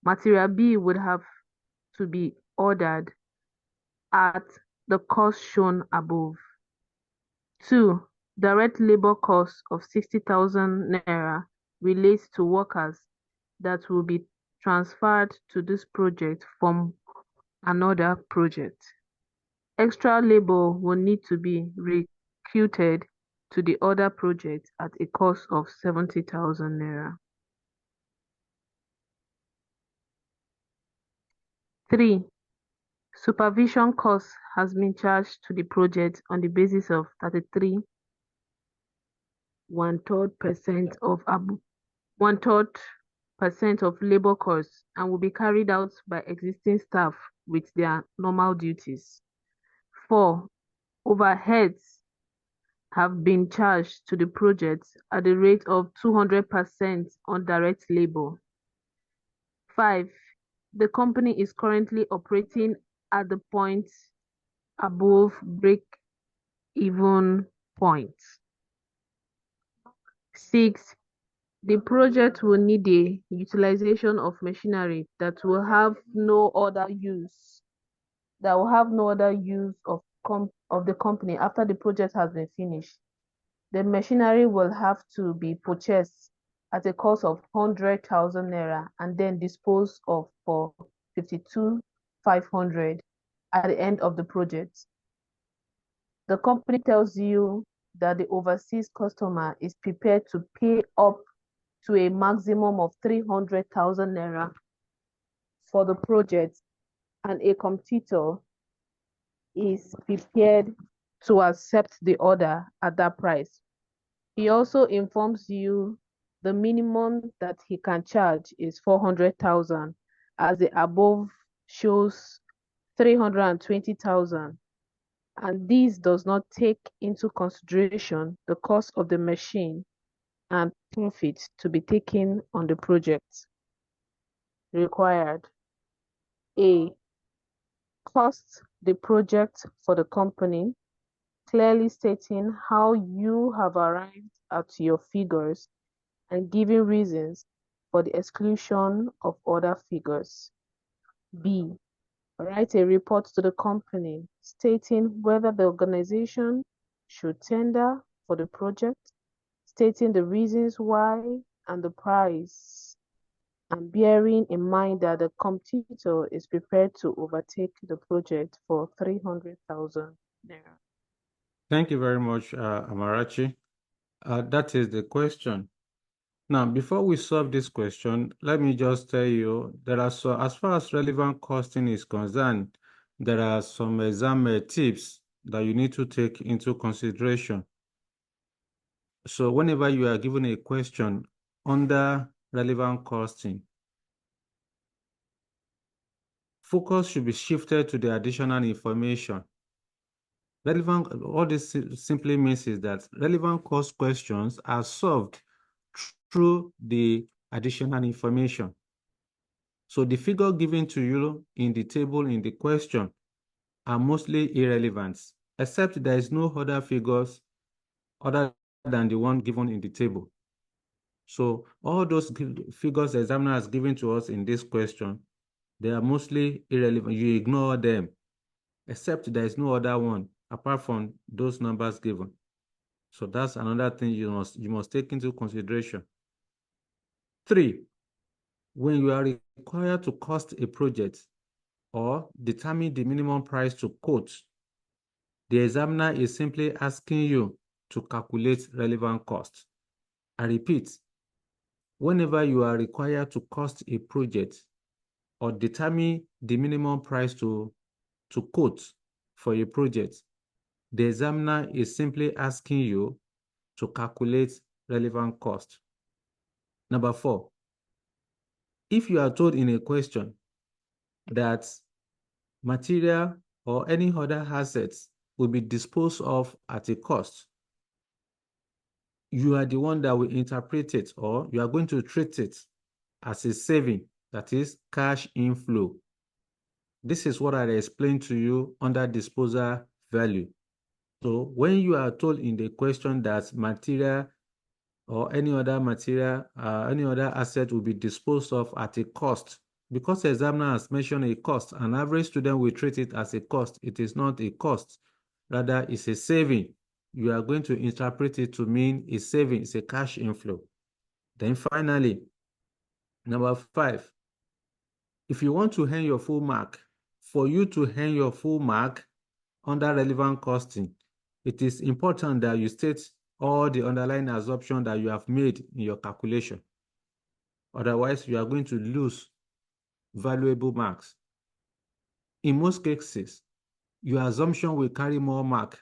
Speaker 6: Material B would have to be ordered at the cost shown above. 2. Direct labor cost of 60,000 naira relates to workers that will be transferred to this project from another project. Extra labor will need to be recruited to the other project at a cost of 70,000 naira. 3. Supervision cost has been charged to the project on the basis of 33 1/3% of labor costs and will be carried out by existing staff with their normal duties. 4. Overheads have been charged to the project at the rate of 200% on direct labor. 5. The company is currently operating at the point above break-even point. 6. The project will need a utilization of machinery that will have no other use of the company after the project has been finished. The machinery will have to be purchased at a cost of 100,000 naira and then disposed of for 52,500 at the end of the project. The company tells you that the overseas customer is prepared to pay up to a maximum of 300,000 naira for the project, and a competitor is prepared to accept the order at that price. He also informs you the minimum that he can charge is 400,000, as the above shows 320,000, and this does not take into consideration the cost of the machine and profit to be taken on the project. Required. A. Cost the project for the company, clearly stating how you have arrived at your figures and giving reasons for the exclusion of other figures. B. Write a report to the company stating whether the organization should tender for the project, stating the reasons why and the price and bearing in mind that the competitor is prepared to overtake the project for 300,000 naira.
Speaker 1: Thank you very much, Amarachi. That is the question. Now, before we solve this question, let me just tell you, as far as relevant costing is concerned, there are some exam tips that you need to take into consideration. So whenever you are given a question under relevant costing, focus should be shifted to the additional information. All this simply means is that relevant cost questions are solved through the additional information. So the figure given to you in the table in the question are mostly irrelevant, except there is no other figures other than the one given in the table. So all those figures the examiner has given to us in this question, they are mostly irrelevant. You ignore them, except there is no other one apart from those numbers given. So that's another thing you must take into consideration. 3, when you are required to cost a project or determine the minimum price to quote, the examiner is simply asking you to calculate relevant cost. I repeat, whenever you are required to cost a project or determine the minimum price to quote for a project, the examiner is simply asking you to calculate relevant cost. Number 4, if you are told in a question that material or any other assets will be disposed of at a cost, you are the one that will interpret it, or you are going to treat it as a saving, that is cash inflow. This is what I explained to you under disposal value. So when you are told in the question that material or any other material, any other asset will be disposed of at a cost, because the examiner has mentioned a cost, an average student will treat it as a cost. It is not a cost, rather it's a saving. You are going to interpret it to mean a saving, it's a cash inflow. Then finally, number 5, if you want to earn your full mark, for you to earn your full mark under relevant costing, it is important that you state all the underlying assumptions that you have made in your calculation. Otherwise, you are going to lose valuable marks. In most cases, your assumption will carry more mark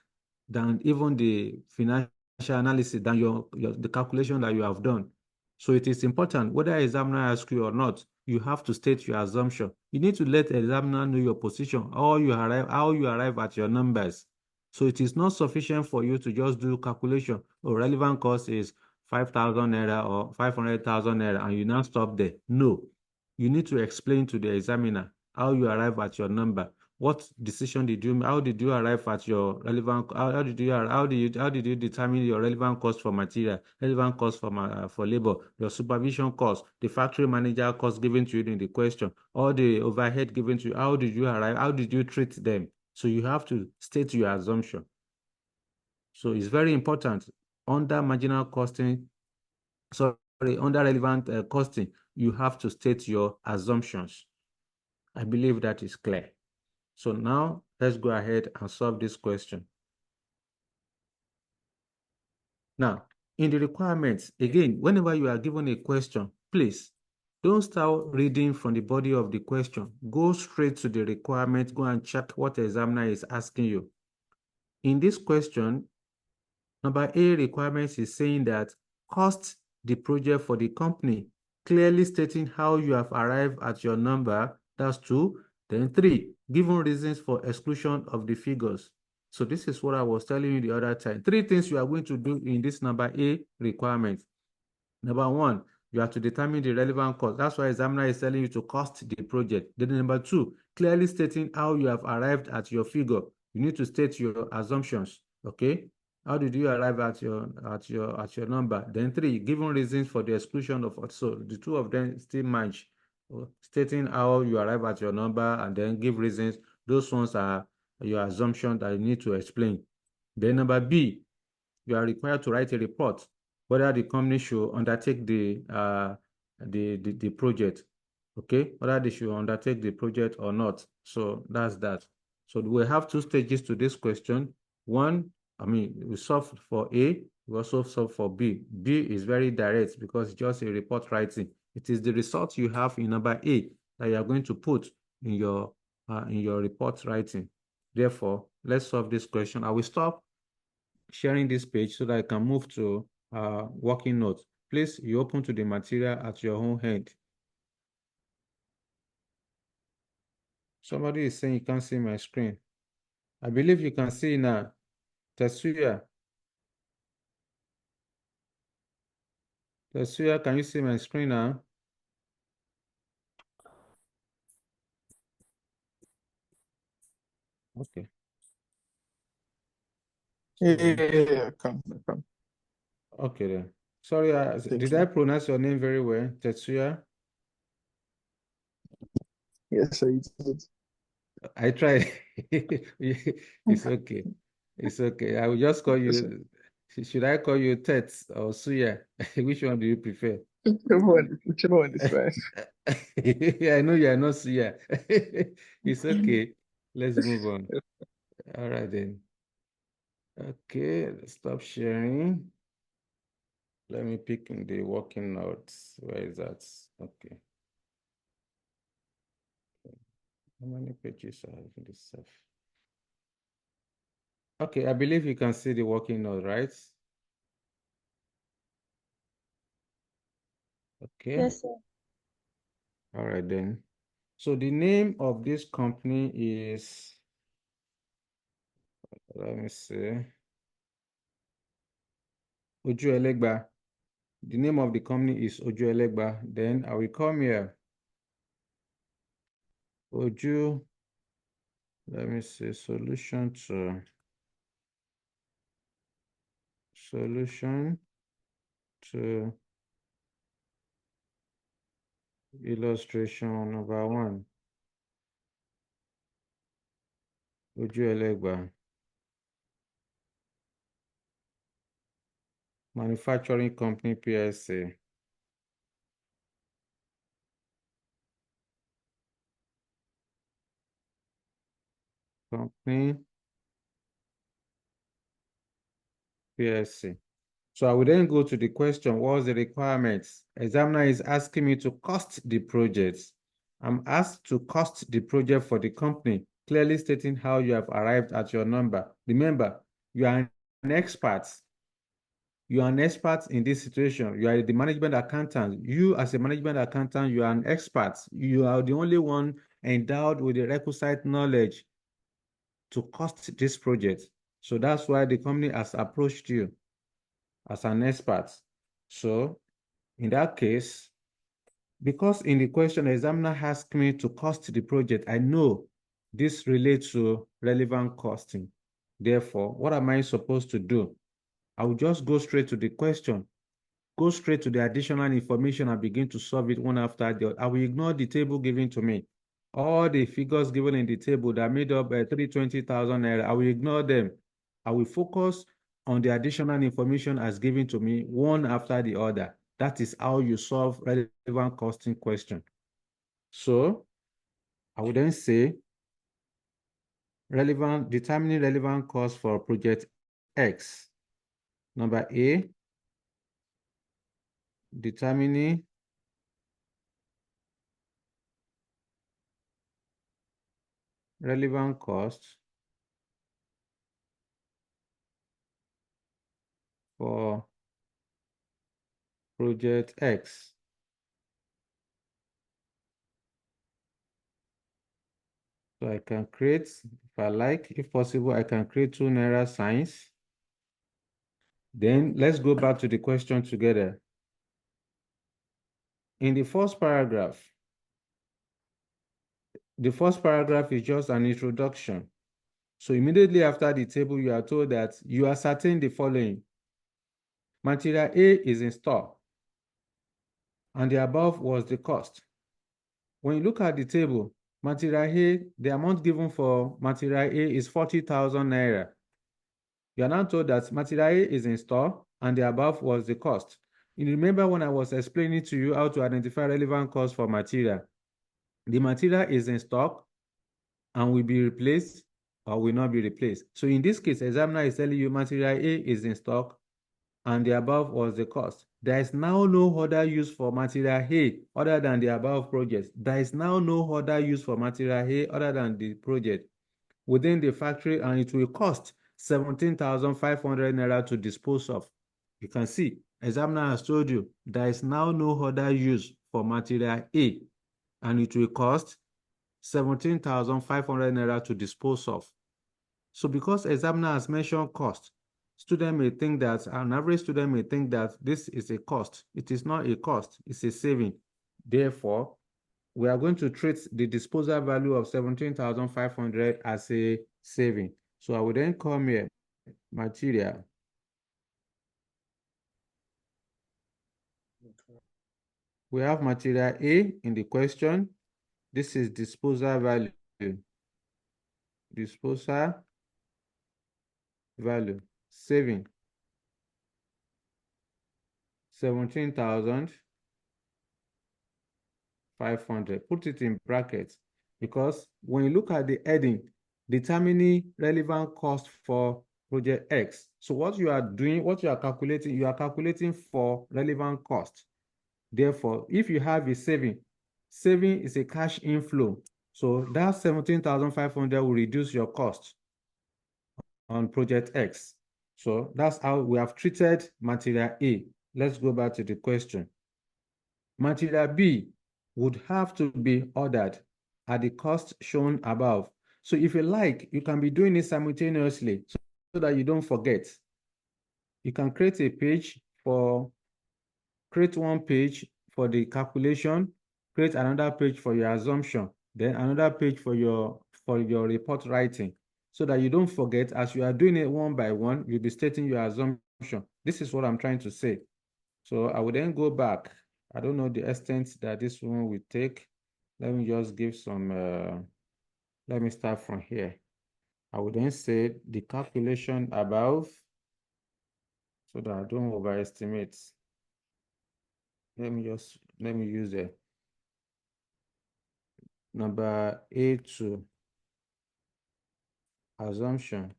Speaker 1: than even the financial analysis, than the calculation that you have done. So it is important, whether examiner asks you or not, you have to state your assumption. You need to let the examiner know your position, how you arrive at your numbers. So it is not sufficient for you to just do calculation. Or relevant cost is 5,000 naira or 500,000 naira, and you now stop there. No, you need to explain to the examiner how you arrive at your number. What decision did you make? How did you arrive at your relevant? How did you determine your relevant cost for material, relevant cost for labor, your supervision cost, the factory manager cost given to you in the question, all the overhead given to you? How did you arrive? How did you treat them? So you have to state your assumption. So it's very important under marginal costing. Sorry, under relevant costing, you have to state your assumptions. I believe that is clear. So now let's go ahead and solve this question. Now, in the requirements, again, whenever you are given a question, please don't start reading from the body of the question. Go straight to the requirement, go and check what the examiner is asking you. In this question, number A requirements is saying that cost the project for the company, clearly stating how you have arrived at your number. That's 2. Then 3, given reasons for exclusion of the figures. So this is what I was telling you the other time. 3 things you are going to do in this number A requirement. Number 1, you have to determine the relevant cost. That's why examiner is telling you to cost the project. Then number 2, clearly stating how you have arrived at your figure. You need to state your assumptions. Okay. How did you arrive at your number? Then 3, given reasons for the exclusion of. So the 2 of them still match. Stating how you arrive at your number and then give reasons. Those ones are your assumption that you need to explain. Then number B, you are required to write a report whether the company should undertake the the project, okay, whether they should undertake the project or not. So that's that. So we have two stages to this question. One, we solve for A, we also solve for B. B is very direct because it's just a report writing. It is the result you have in number A that you are going to put in your report writing. Therefore, let's solve this question. I will stop sharing this page so that I can move to working notes. Please, you open to the material at your own hand. Somebody is saying you can't see my screen. I believe you can see now. Tetsuya. Tetsuya, can you see my screen now? Okay.
Speaker 7: Yeah, come.
Speaker 1: Okay then. Sorry, did I pronounce your name very well, Tetsuya?
Speaker 7: Yes, sir, you did.
Speaker 1: I tried. It's okay. It's okay. I will just call you. Should I call you Tets or Suya? Which one do you prefer?
Speaker 7: Whichever one is fine.
Speaker 1: I know you are not Suya. It's okay. Let's move on. All right then. Okay, let's stop sharing. Let me pick in the working notes. Where is that? Okay. How many pages are in this stuff? Okay, I believe you can see the working note, right? Okay.
Speaker 8: Yes, sir.
Speaker 1: All right then. So the name of this company is, let me see, Ojuelegba. The name of the company is Ojuelegba. Then I will come here. Oju, let me see, solution to illustration number 1. Ojuelegba. Manufacturing Company PSA. Company PSA. So I will then go to the question, what's the requirements? Examiner is asking me to cost the project. I'm asked to cost the project for the company, clearly stating how you have arrived at your number. Remember, you are an expert. You are an expert in this situation. You are the management accountant. You, as a management accountant, you are an expert. You are the only one endowed with the requisite knowledge to cost this project. So that's why the company has approached you as an expert. So in that case, because in the question, the examiner asked me to cost the project, I know this relates to relevant costing. Therefore, what am I supposed to do? I will just go straight to the question, go straight to the additional information and begin to solve it one after the other. I will ignore the table given to me. All the figures given in the table that made up 320,000 naira, I will ignore them. I will focus on the additional information as given to me one after the other. That is how you solve relevant costing question. So I would then say determining relevant cost for project X. Number A, determining relevant cost for project X. So I can create, if I like, if possible, I can create 2 naira signs. Then let's go back to the question together. In the first paragraph is just an introduction. So immediately after the table, you are told that you ascertain the following. Material A is in stock, and the above was the cost. When you look at the table, material A, the amount given for material A is 40,000 naira. You are now told that material A is in store, and the above was the cost. You remember when I was explaining to you how to identify relevant costs for material? The material is in stock and will be replaced or will not be replaced. So in this case, examiner is telling you material A is in stock and the above was the cost. There is now no other use for material A other than the above project. There is now no other use for material A other than the project within the factory, and it will cost 17,500 naira to dispose of. You can see, examiner has told you there is now no other use for material A, and it will cost 17,500 naira to dispose of. So because examiner has mentioned cost, student may think that, an average student may think that this is a cost. It is not a cost, it's a saving. Therefore, we are going to treat the disposal value of 17,500 as a saving. So I will then come here, material. We have material A in the question. This is disposal value. Disposal value, saving. 17,500. Put it in brackets because when you look at the heading, determining relevant cost for project X. So what you are doing, what you are calculating for relevant cost. Therefore, if you have a saving is a cash inflow. So that 17,500 will reduce your cost on project X. So that's how we have treated material A. Let's go back to the question. Material B would have to be ordered at the cost shown above. So if you like, you can be doing it simultaneously so that you don't forget. You can create one page for the calculation, create another page for your assumption, then another page for your report writing, so that you don't forget. As you are doing it one by one, you'll be stating your assumption. This is what I'm trying to say. So I will then go back. I don't know the extent that this one will take. Let me just give some, let me start from here. I will then say the calculation above so that I don't overestimate. Let me use it. Number A2, assumption.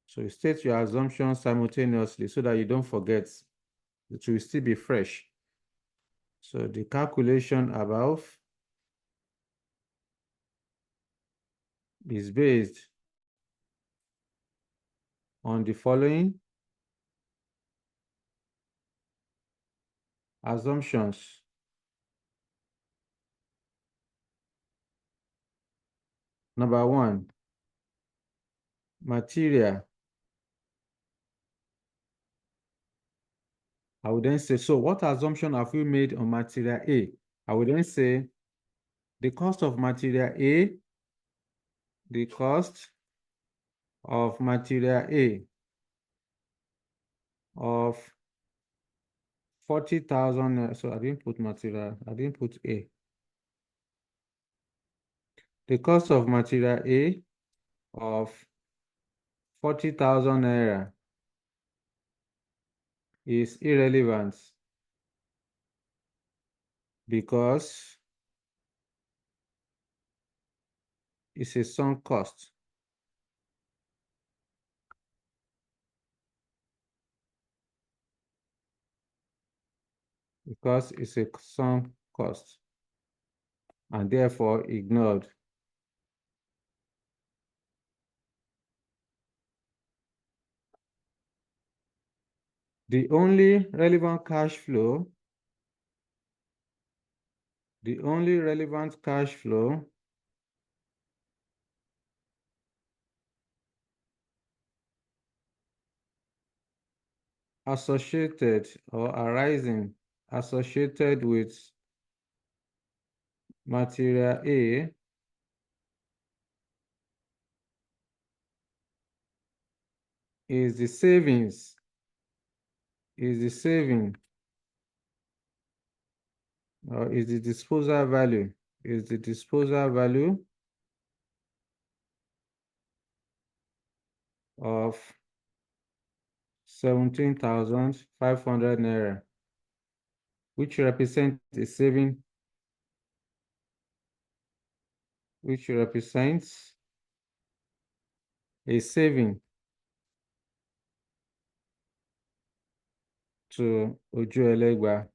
Speaker 1: So you state your assumption simultaneously so that you don't forget. It will still be fresh. So the calculation above is based on the following assumptions. Number one, material. I would then say, so what assumption have we made on material A? I would then say the cost of material A, the cost of material A of 40,000. So I didn't put material, I didn't put A. The cost of material A of 40,000 naira is irrelevant because it's a sunk cost. Because it's a sunk cost and therefore ignored. The only relevant cash flow associated or arising associated with material A is the savings, or is the disposal value, of 17,500 naira, which represents a saving, which represents a saving to Ojuelegba.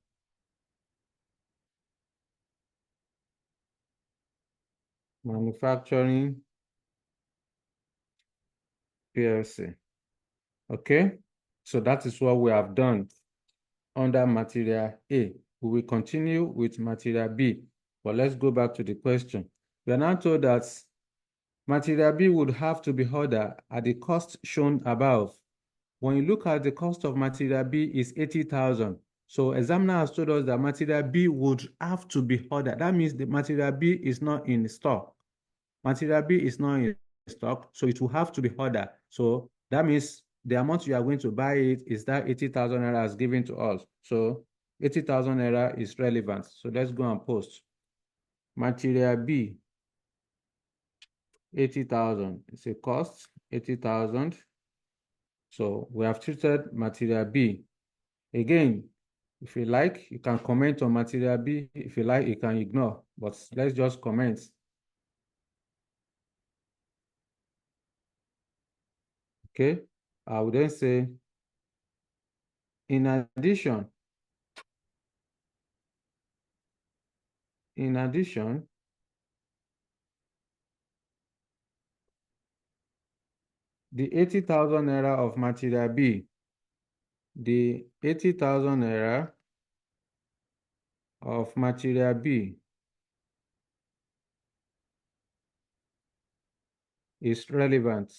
Speaker 1: Manufacturing PLC. Okay, so that is what we have done under material A. We will continue with material B, but let's go back to the question. We are now told that material B would have to be ordered at the cost shown above. When you look at the cost of material B is 80,000. So examiner has told us that material B would have to be ordered. That means the material B is not in stock. Material B is not in stock, so it will have to be ordered. So that means the amount you are going to buy it is that 80,000 naira is given to us. So 80,000 naira is relevant. So let's go and post. Material B, 80,000 is a cost, 80,000. So we have treated material B. Again, if you like, you can comment on material B. If you like, you can ignore, but let's just comment. Okay, I would then say, in addition, the 80,000 naira of material B, the 80,000 naira of material B is relevant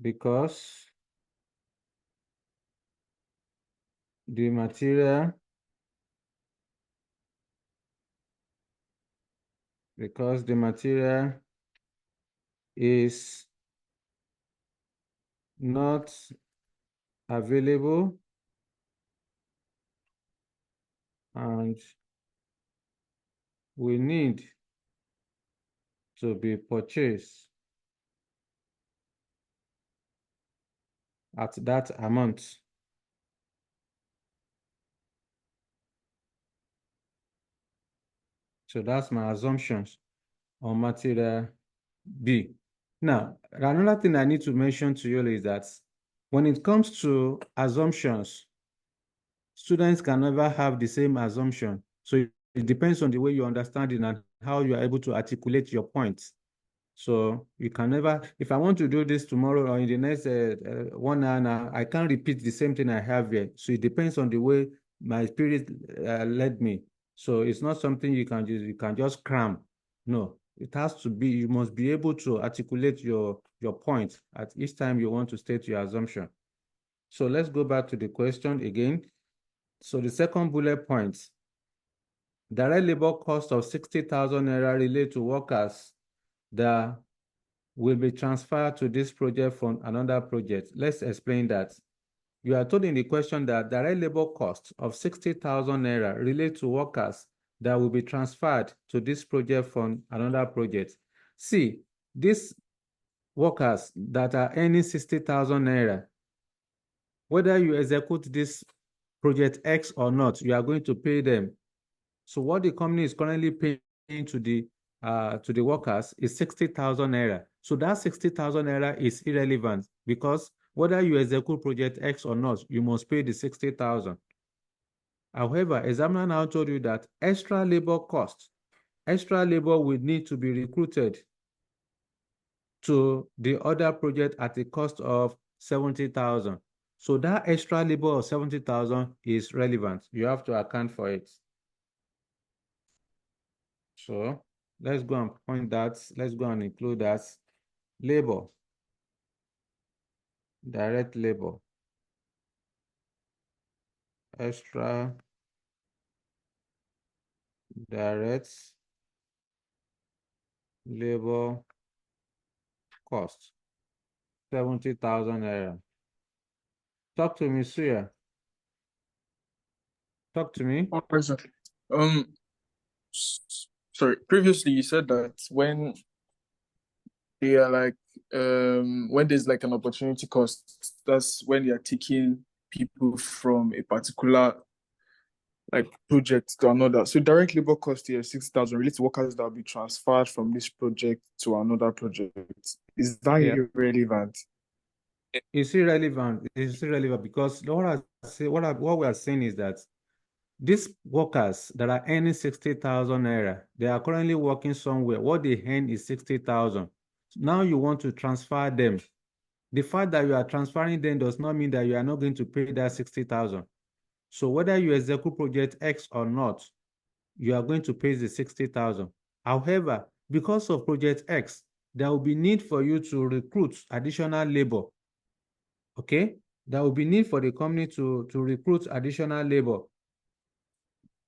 Speaker 1: because the material is not available and we need to be purchased at that amount. So that's my assumptions on material B. Now, another thing I need to mention to you is that when it comes to assumptions, students can never have the same assumption. So it depends on the way you understand it and how you are able to articulate your points. So you can never, if I want to do this tomorrow or in the next 1 hour now, I can't repeat the same thing I have here. So it depends on the way my spirit led me. So it's not something you can just cram. No, it has to be, you must be able to articulate your point at each time you want to state your assumption. So let's go back to the question again. So the second bullet point, direct labor cost of 60,000 naira relate to workers that will be transferred to this project from another project. Let's explain that. You are told in the question that direct labor cost of 60,000 naira relate to workers that will be transferred to this project from another project. See, these workers that are earning 60,000 naira, whether you execute this project X or not, you are going to pay them. So what the company is currently paying to the workers is 60,000 naira. So that 60,000 naira is irrelevant because whether you execute project X or not, you must pay the 60,000. However, examiner now told you that extra labor will need to be recruited to the other project at a cost of 70,000. So that extra labor of 70,000 is relevant. You have to account for it. So let's go and point that. Let's go and include that. Labor, direct labor, extra direct labor cost, 70,000 naira. Talk to me, Suya. Talk to me.
Speaker 7: Sorry, previously you said that when they are like when there's like an opportunity cost, that's when you're taking people from a particular like project to another. So direct labor cost here, 60,000 relates to workers that will be transferred from this project to another project. Is that irrelevant?
Speaker 1: It's irrelevant. It's irrelevant because what we are saying is that these workers that are earning 60,000 naira, they are currently working somewhere. What they earn is 60,000. Now you want to transfer them. The fact that you are transferring them does not mean that you are not going to pay that 60,000. So whether you execute project X or not, you are going to pay the 60,000. However, because of project X, there will be need for you to recruit additional labor. Okay? There will be need for the company to recruit additional labor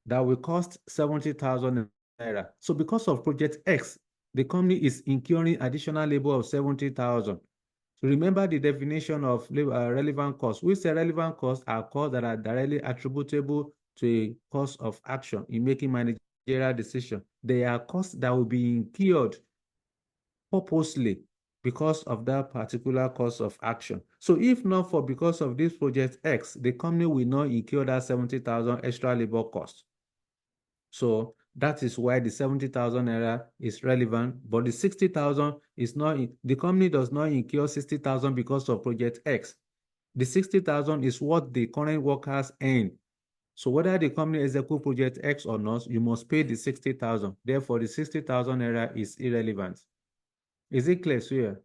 Speaker 1: that will cost 70,000 naira. So because of project X, the company is incurring additional labor of 70,000. So remember the definition of relevant costs. We say relevant costs are costs that are directly attributable to a course of action in making managerial decisions. They are costs that will be incurred purposely because of that particular course of action. So if not for because of this project X, the company will not incur that 70,000 extra labor cost. So that is why the 70,000 naira is relevant, but the 60,000 is not, the company does not incur 60,000 because of project X. The 60,000 is what the current workers earn. So whether the company execute project X or not, you must pay the 60,000. Therefore, the 60,000 naira is irrelevant. Is it clear, Suya?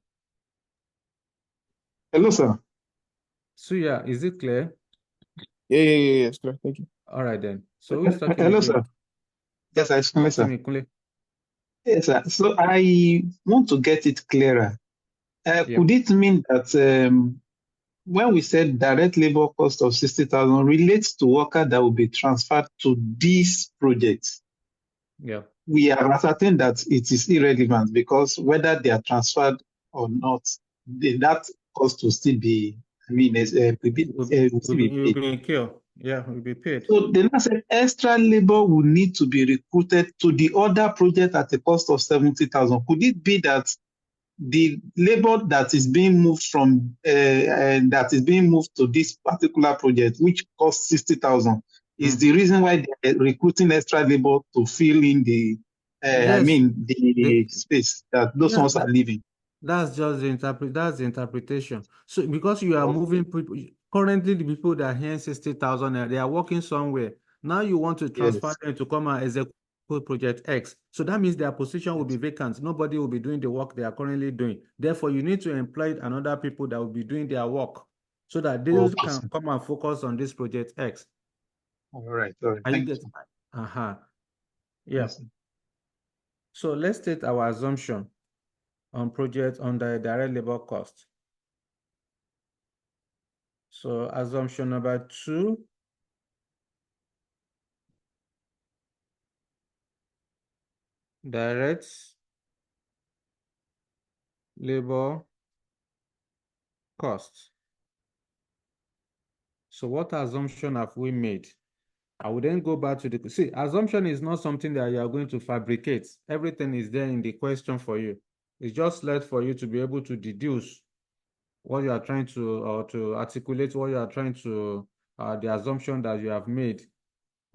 Speaker 7: Hello, sir.
Speaker 1: Suya, is it clear?
Speaker 7: Yeah, it's clear. Thank you.
Speaker 1: All right then. So who's talking
Speaker 8: Hello,
Speaker 1: again?
Speaker 8: sir. Yes, I
Speaker 1: Talk to
Speaker 8: sir.
Speaker 1: me, Kunle.
Speaker 8: Yes, sir. So I want to get it clearer.
Speaker 1: Yep.
Speaker 8: Could it mean that when we said direct labor cost of 60,000 relates to worker that will be transferred to this project?
Speaker 1: Yeah.
Speaker 8: We have ascertained that it is irrelevant because whether they are transferred or not, that cost will still be, will still be
Speaker 1: You'll
Speaker 8: paid.
Speaker 1: be incurred. Yeah, will be paid.
Speaker 8: So the now said extra labor will need to be recruited to the other project at a cost of 70,000. Could it be that the labor that is being moved from to this particular project, which costs 60,000, is the reason why they are recruiting extra labor to fill in the
Speaker 1: Yes.
Speaker 8: the space that those ones are leaving?
Speaker 1: That's just the interpretation. So because you are moving people, currently the people that are here 60,000, they are working somewhere. Now you want to transfer them to come and execute project X. So that means their position will be vacant. Nobody will be doing the work they are currently doing. Therefore, you need to employ another people that will be doing their work so that they can come and focus on this project X.
Speaker 8: All right. Are
Speaker 1: you getting? Yeah. Yes. So let's take our assumption on project on the direct labor cost. So assumption number 2. Direct labor cost. So what assumption have we made? I will then go back to the, see, assumption is not something that you are going to fabricate. Everything is there in the question for you. It's just left for you to be able to deduce what you are trying to, or to articulate what you are trying to, the assumption that you have made.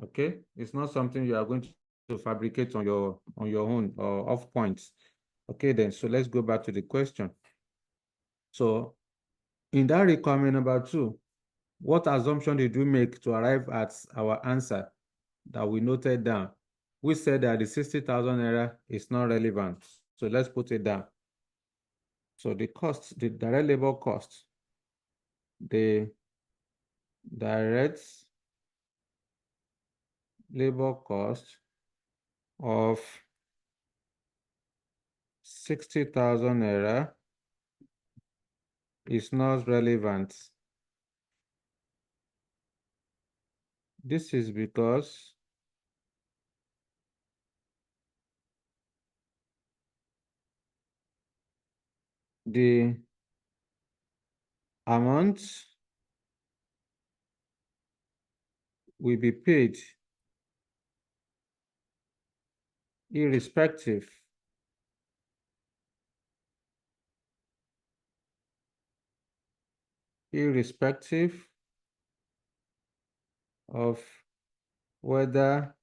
Speaker 1: Okay, it's not something you are going to fabricate on your own or off points. Okay, then, so let's go back to the question. So in that requirement number 2, what assumption did we make to arrive at our answer that we noted down? We said that the 60,000 naira is not relevant. So let's put it down. So the cost, the direct labor cost, the direct labor cost of 60,000 naira is not relevant. This is because the amount will be paid irrespective irrespective of whether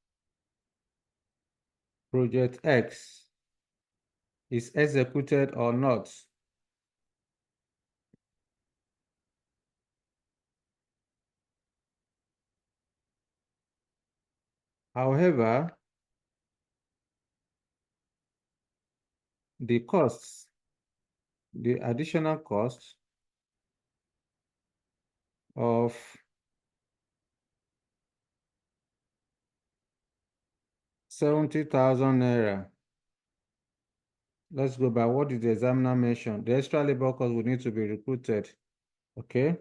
Speaker 1: project X is executed or not. However, the costs, the additional cost of ₦70,000. Let's go by what did the examiner mention? The extra labor cost will need to be recruited. Okay.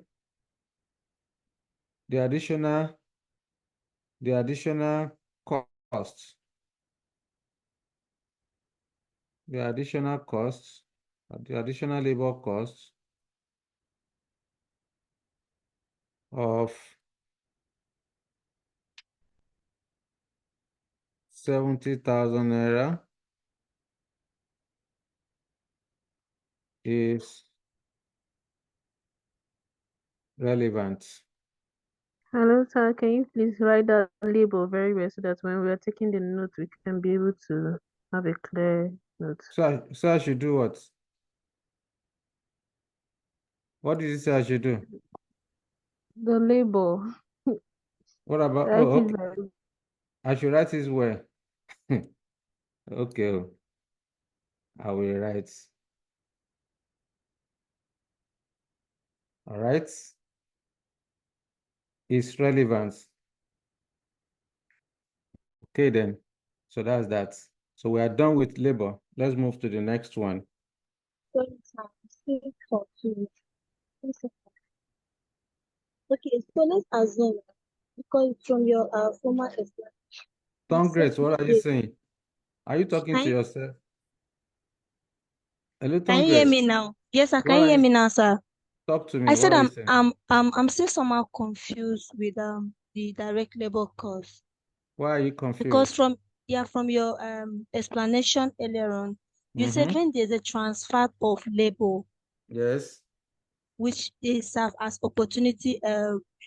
Speaker 1: The additional cost. The additional costs, the additional labor costs of 70,000 naira is relevant.
Speaker 6: Hello, sir. Can you please write that label very well so that when we are taking the note, we can be able to have a clear note?
Speaker 1: So I should do what? What did you say I should do?
Speaker 6: The label.
Speaker 1: What about,
Speaker 6: Write
Speaker 1: oh,
Speaker 6: it
Speaker 1: okay.
Speaker 6: very
Speaker 1: I should write this where? Okay, I will write. All right. It's relevant. Okay, then. So that's that. So we are done with labor. Let's move to the next one.
Speaker 9: Okay, so let's assume, because from your former explanation,
Speaker 1: Congress, what are you saying? Are you talking to
Speaker 9: Can-
Speaker 1: yourself? Hello,
Speaker 9: can you hear
Speaker 1: Congress.
Speaker 9: me now? Yes, sir.
Speaker 1: What
Speaker 9: Can you
Speaker 1: are
Speaker 9: hear
Speaker 1: you
Speaker 9: me now, sir?
Speaker 1: talk to me?
Speaker 9: I
Speaker 1: What
Speaker 9: said
Speaker 1: are you saying?
Speaker 9: I'm still somehow confused with the direct labor cost,
Speaker 1: Why are you
Speaker 9: because
Speaker 1: confused?
Speaker 9: from your explanation earlier on, you said when there's a transfer of labor,
Speaker 1: Yes.
Speaker 9: which is serve as opportunity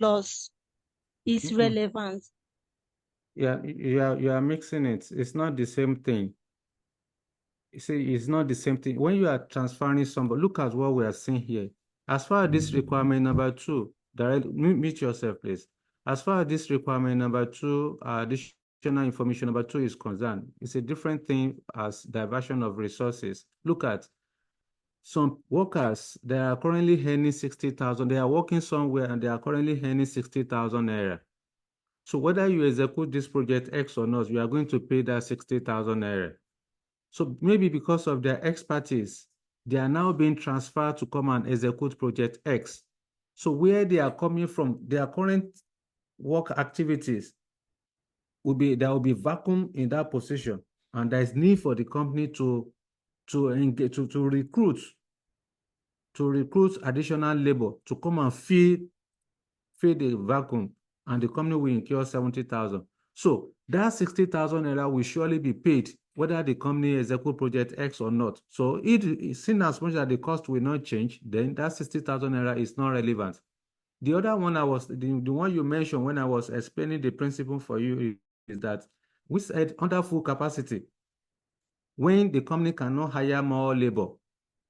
Speaker 9: loss, is relevant.
Speaker 1: Yeah, you are mixing it. It's not the same thing. You see, it's not the same thing. When you are transferring somebody, look at what we are seeing here. As far as this requirement number 2, mute yourself, please. As far as this requirement number 2, additional information number 2 is concerned, it's a different thing as diversion of resources. Look at some workers, they are currently earning 60,000. They are working somewhere and they are currently earning 60,000 naira. So whether you execute this project X or not, you are going to pay that 60,000 naira. So maybe because of their expertise, they are now being transferred to come and execute project X. So where they are coming from, their current work activities there will be vacuum in that position, and there is need for the company to engage, to recruit additional labor to come and fill the vacuum, and the company will incur 70,000. So that 60,000 naira will surely be paid whether the company execute project X or not. So it seen as much that the cost will not change, then that 60,000 naira is not relevant. The other one the one you mentioned when I was explaining the principle for you is that we said under full capacity, when the company cannot hire more labor,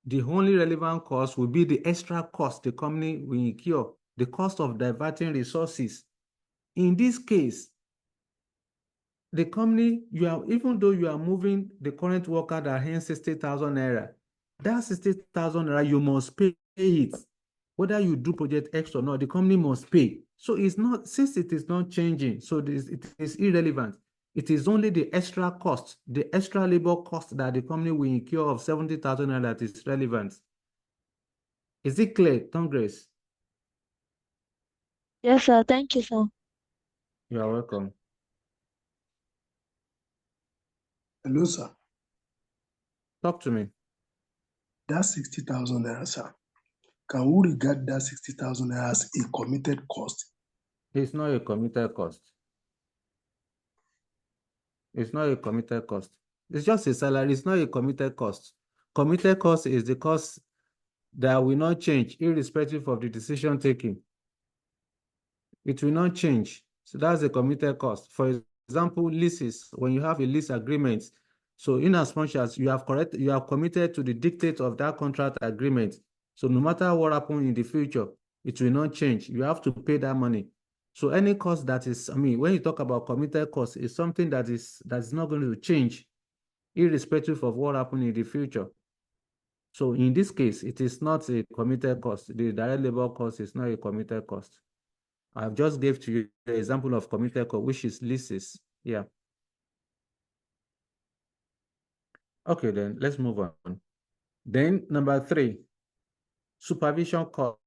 Speaker 1: the only relevant cost will be the extra cost the company will incur, the cost of diverting resources. In this case, the company, even though you are moving the current worker that earns 60,000 naira, that 60,000 naira, you must pay it. Whether you do project X or not, the company must pay. So it's not, since it is not changing, so it is irrelevant. It is only the extra cost, the extra labor cost that the company will incur of 70,000 naira that is relevant. Is it clear, Congress?
Speaker 9: Yes, sir. Thank you, sir.
Speaker 1: You are welcome.
Speaker 4: Hello, sir.
Speaker 1: Talk to me.
Speaker 4: That 60,000 naira, sir. Can we regard that 60,000 naira as a committed cost?
Speaker 1: It's not a committed cost. It's not a committed cost. It's just a salary. It's not a committed cost. Committed cost is the cost that will not change irrespective of the decision taken. It will not change. So that's the committed cost. For example, leases, when you have a lease agreement, so in as much as you have committed to the dictate of that contract agreement, so no matter what happens in the future, it will not change. You have to pay that money. So any cost that is, when you talk about committed cost, it's something that is not going to change irrespective of what happens in the future. So in this case, it is not a committed cost. The direct labor cost is not a committed cost. I've just gave to you the example of committed cost, which is leases. Yeah. Okay, then let's move on. Then number 3, supervision cost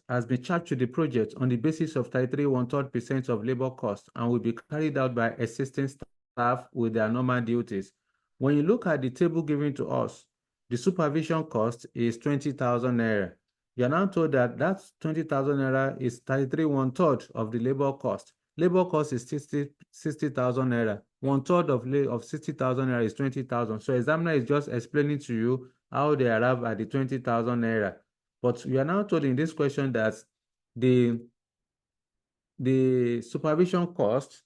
Speaker 1: has been charged to the project on the basis of 33 1/3% of labor cost and will be carried out by assisting staff with their normal duties. When you look at the table given to us, the supervision cost is 20,000 naira. You are now told that 20,000 naira is 33 1/3 of the labor cost. Labor cost is 60,000 naira. 1/3 of 60,000 naira is 20,000. So examiner is just explaining to you how they arrive at the 20,000 naira. But we are now told in this question that the supervision cost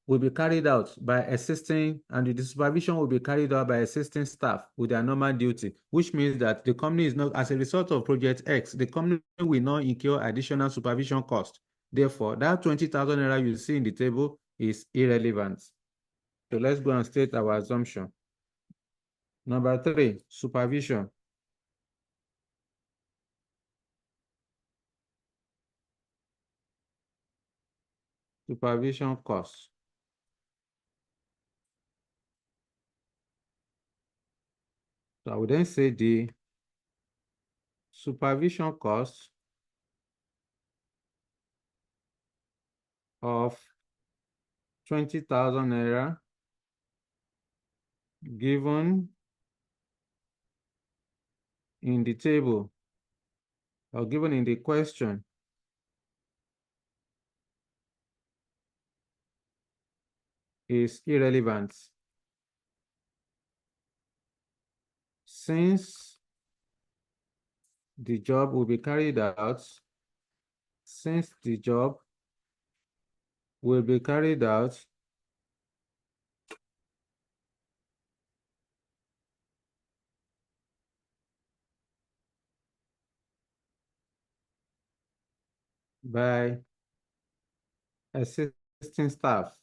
Speaker 1: will be carried out by assisting, and the supervision will be carried out by assisting staff with their normal duty, which means that the company is not, as a result of Project X, the company will not incur additional supervision cost. Therefore, that 20,000 naira you see in the table is irrelevant. So let's go and state our assumption. Number 3, supervision. Supervision costs. So I would then say the supervision cost of 20,000 naira given in the table or given in the question is irrelevant, since the job will be carried out by assisting staff.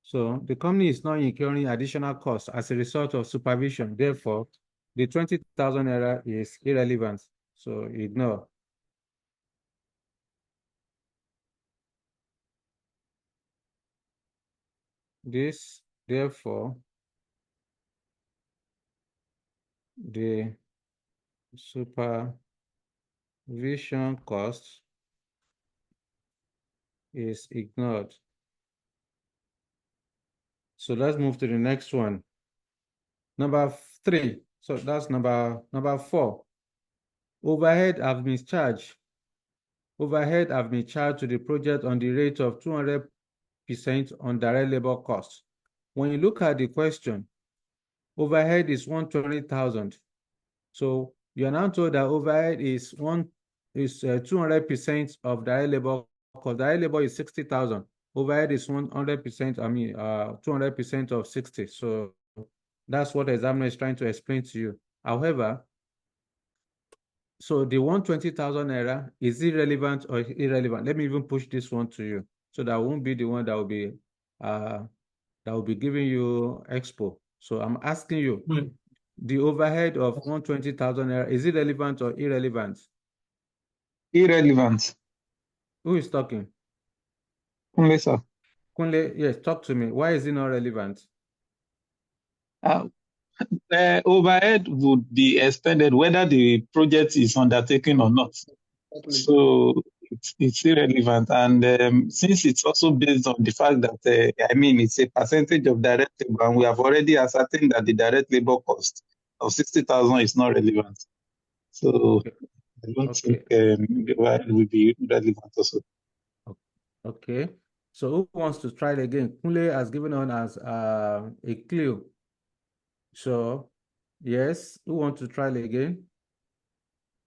Speaker 1: So the company is not incurring additional costs as a result of supervision. Therefore, the 20,000 naira is irrelevant. So ignore. This, therefore, the supervision cost is ignored. So let's move to the next one. Number 3. So that's number 4. Overhead have been charged to the project on the rate of 200% on direct labor costs. When you look at the question, overhead is 120,000. So you are now told that overhead is 200% of direct labor cost. Direct labor is 60,000. Overhead is 100%. 200% of 60. So that's what the examiner is trying to explain to you. However, so the 120,000 naira, is it relevant or irrelevant? Let me even push this one to you, so that won't be the one that will be giving you expo. So I'm asking you, the overhead of 120,000 naira, is it relevant or irrelevant?
Speaker 8: Irrelevant.
Speaker 1: Who is talking?
Speaker 8: Kunle, sir.
Speaker 1: Kunle, yes, talk to me. Why is it not relevant?
Speaker 8: Overhead would be expended whether the project is undertaken or not. So it's irrelevant. And since it's also based on the fact that, it's a percentage of direct labor, and we have already ascertained that the direct labor cost of 60,000 is not relevant. So I don't think the overhead will be relevant also.
Speaker 1: Okay. So who wants to try it again? Kunle has given us a clue. So Yes, who want to try again?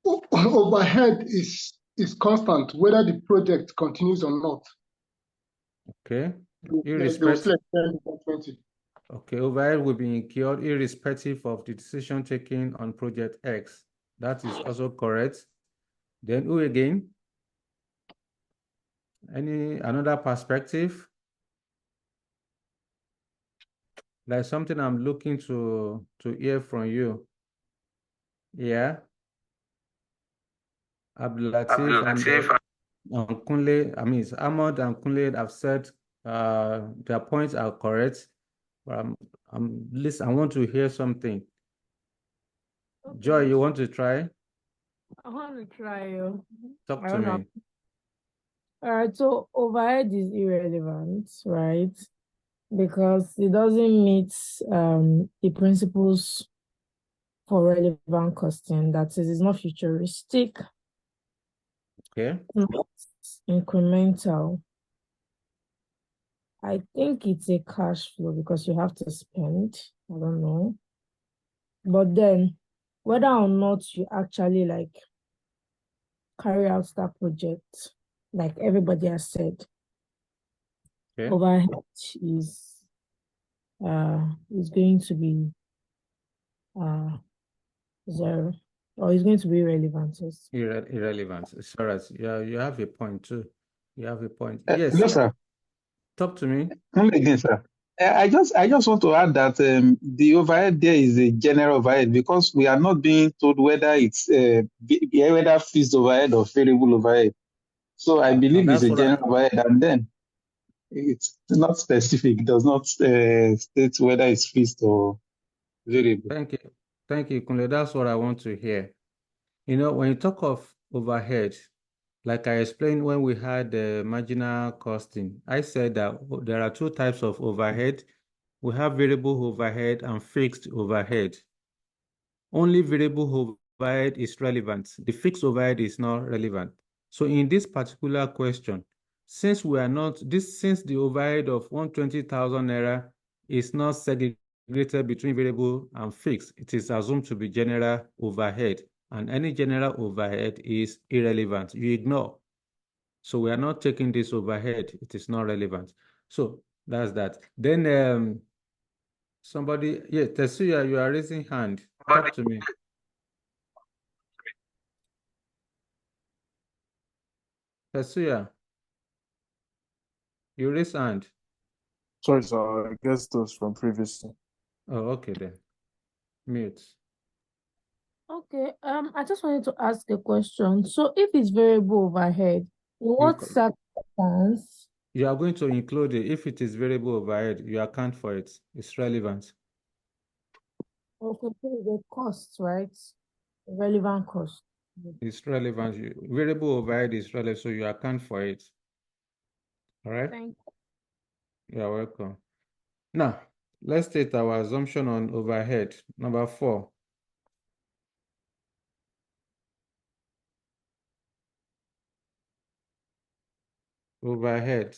Speaker 4: Overhead is constant, whether the project continues or not.
Speaker 1: Okay.
Speaker 4: They will still
Speaker 1: Irrespective.
Speaker 4: extend the 20.
Speaker 1: Okay, overhead will be incurred irrespective of the decision taken on project X. That is also correct. Then who again? Another perspective? Like something I'm looking to hear from you. Yeah. Abdulatif and Kunle, I mean, Ahmad and Kunle have said their points are correct. But listen, I want to hear something.
Speaker 10: Okay.
Speaker 1: Joy, you want to try?
Speaker 10: I want to try.
Speaker 1: Talk
Speaker 10: I
Speaker 1: to
Speaker 10: don't know.
Speaker 1: me.
Speaker 10: All right, so overhead is irrelevant, right? Because it doesn't meet the principles for relevant costing. That is, it's not futuristic,
Speaker 1: Okay.
Speaker 10: not incremental. I think it's a cash flow because you have to spend. I don't know. But then, whether or not you actually like carry out that project, like everybody has said,
Speaker 1: Okay.
Speaker 10: overhead is going to be zero, or is going to be irrelevant. Yes.
Speaker 1: Irrelevant. Sorry, yeah, you have a point too. You have a point.
Speaker 8: Yes,
Speaker 1: Yes.
Speaker 8: sir.
Speaker 1: Talk to me.
Speaker 8: Come again, sir. I just want to add that the overhead there is a general overhead because we are not being told whether it's whether fixed overhead or variable overhead. So I believe it's
Speaker 1: That's
Speaker 8: a
Speaker 1: what
Speaker 8: general overhead, and then it's not specific. It does not state whether it's fixed or variable.
Speaker 1: Thank you. Thank you, Kunle. That's what I want to hear. When you talk of overhead, like I explained when we had the marginal costing, I said that there are two types of overhead. We have variable overhead and fixed overhead. Only variable overhead is relevant. The fixed overhead is not relevant. So in this particular question, since the overhead of 120,000 naira is not segregated between variable and fixed, it is assumed to be general overhead, and any general overhead is irrelevant. You ignore. So we are not taking this overhead. It is not relevant. So that's that. Then somebody, yeah, Tetsuya, you are raising hand. Talk to me. Tetsuya, you raise hand.
Speaker 7: Sorry, sir. I guess those from previously.
Speaker 1: Oh, okay then. Mute.
Speaker 10: Okay. I just wanted to ask a question. So, if it's variable overhead, in what circumstance?
Speaker 1: You are going to include it. If it is variable overhead, you account for it. It's relevant.
Speaker 10: Okay, so the cost, right? Relevant cost.
Speaker 1: It's relevant. Variable overhead is relevant, so you account for it. All right?
Speaker 10: Thank you.
Speaker 1: You're welcome. Now, let's state our assumption on overhead. Number 4. Overhead.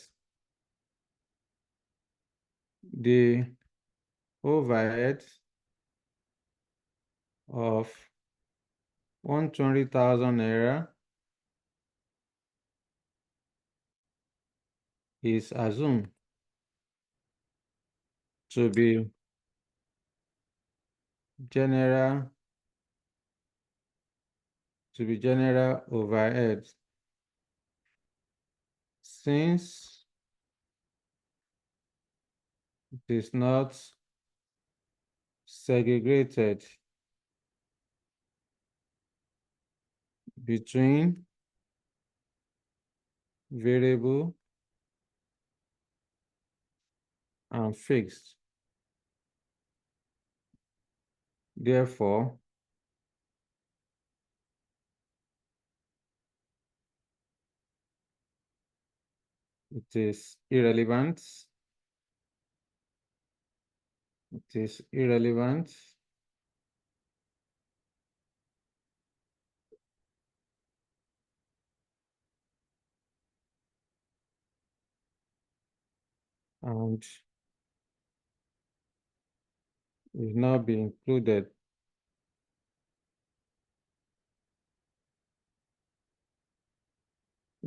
Speaker 1: The overhead of 120,000 naira is assumed to be general overhead, since it is not segregated between variable and fixed. Therefore, it is irrelevant. It is irrelevant. And will not be included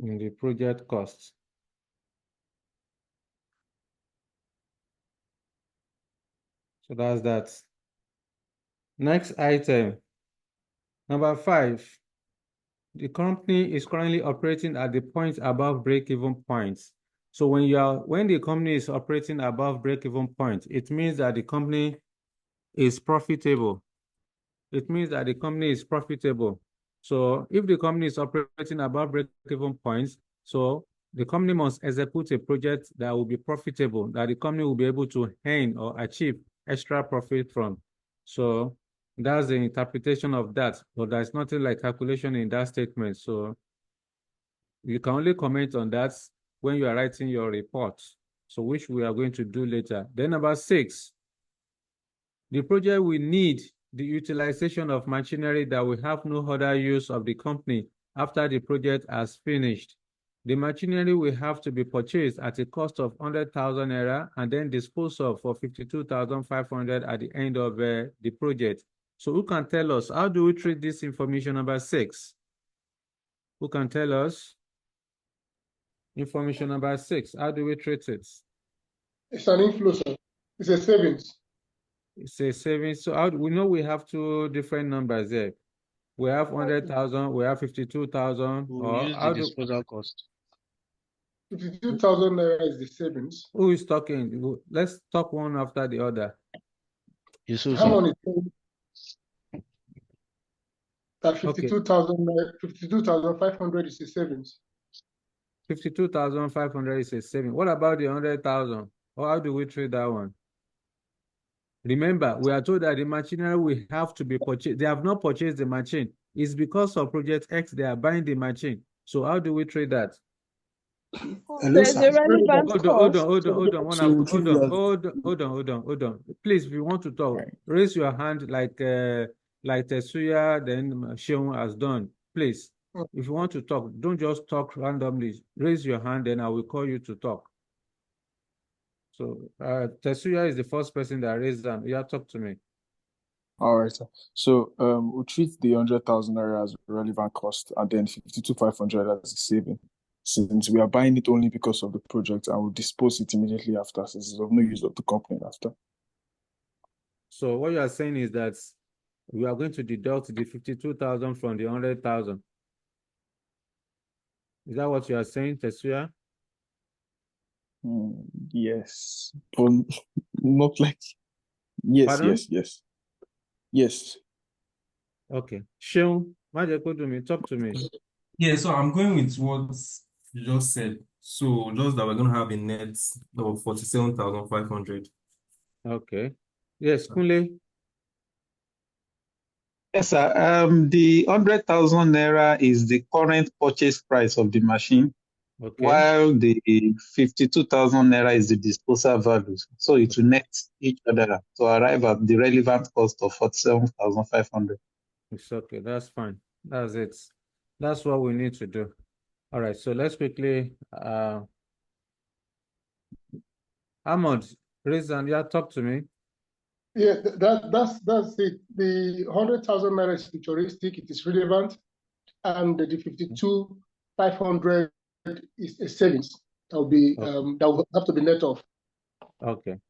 Speaker 1: in the project cost. So that's that. Next item, number 5. The company is currently operating at the point above break-even point. So when the company is operating above break-even point, it means that the company is profitable. It means that the company is profitable. So if the company is operating above break-even points, so the company must execute a project that will be profitable, that the company will be able to earn or achieve extra profit from. So that's the interpretation of that, but there's nothing like calculation in that statement. So you can only comment on that when you are writing your report, so which we are going to do later. Then number 6, the project will need the utilization of machinery that will have no other use of the company after the project has finished. The machinery will have to be purchased at a cost of 100,000 naira and then disposed of for 52,500 at the end of the project. So who can tell us, how do we treat this information, number 6? Who can tell us? Information number 6, how do we treat it?
Speaker 4: It's an inflow, sir. It's a savings.
Speaker 1: It's a savings. So we know we have 2 different numbers there. We have 100,000, we have 52,000.
Speaker 11: We'll use the disposal cost.
Speaker 4: 52,000 naira is the savings.
Speaker 1: Who is talking? Let's talk one after the other.
Speaker 4: Hamon is saying that 52,500 is a savings.
Speaker 1: 52,500 is a saving. What about the 100,000? Or how do we treat that one? Remember, we are told that the machinery will have to be purchased. They have not purchased the machine. It's because of Project X they are buying the machine. So how do we treat that?
Speaker 10: There's a relevant
Speaker 1: Hold on. Please, if you want to talk, raise your hand like Tetsuya, then Sheon has done. Please, if you want to talk, don't just talk randomly. Raise your hand, then I will call you to talk. So Tetsuya is the first person that raised them. Yeah, talk to me.
Speaker 7: All right, sir. So we'll treat the 100,000 naira as relevant cost and then 52,500 as a saving, since we are buying it only because of the project and we'll dispose it immediately after, since it's of no use of the company after.
Speaker 1: So what you are saying is that we are going to deduct the 52,000 from the 100,000. Is that what you are saying, Tetsuya?
Speaker 7: Yes, but not like yes.
Speaker 1: Pardon?
Speaker 7: Yes.
Speaker 1: Okay. Sheon, talk to me.
Speaker 3: Yeah, so I'm going with what you just said. So just that we're going to have a net of 47,500.
Speaker 1: Okay. Yes, Kunle.
Speaker 8: Yes, sir. The 100,000 naira is the current purchase price of the machine, while the 52,000 naira is the disposal value. So it will net each other to arrive at the relevant cost of 47,500.
Speaker 1: It's okay. That's fine. That's it. That's what we need to do. All right. So let's quickly. Ahmad, raise and talk to me.
Speaker 4: Yeah, that's it. The 100,000 naira is futuristic. It is relevant, and the 52,500 is a savings. That will be that will have to be net off.
Speaker 1: Okay,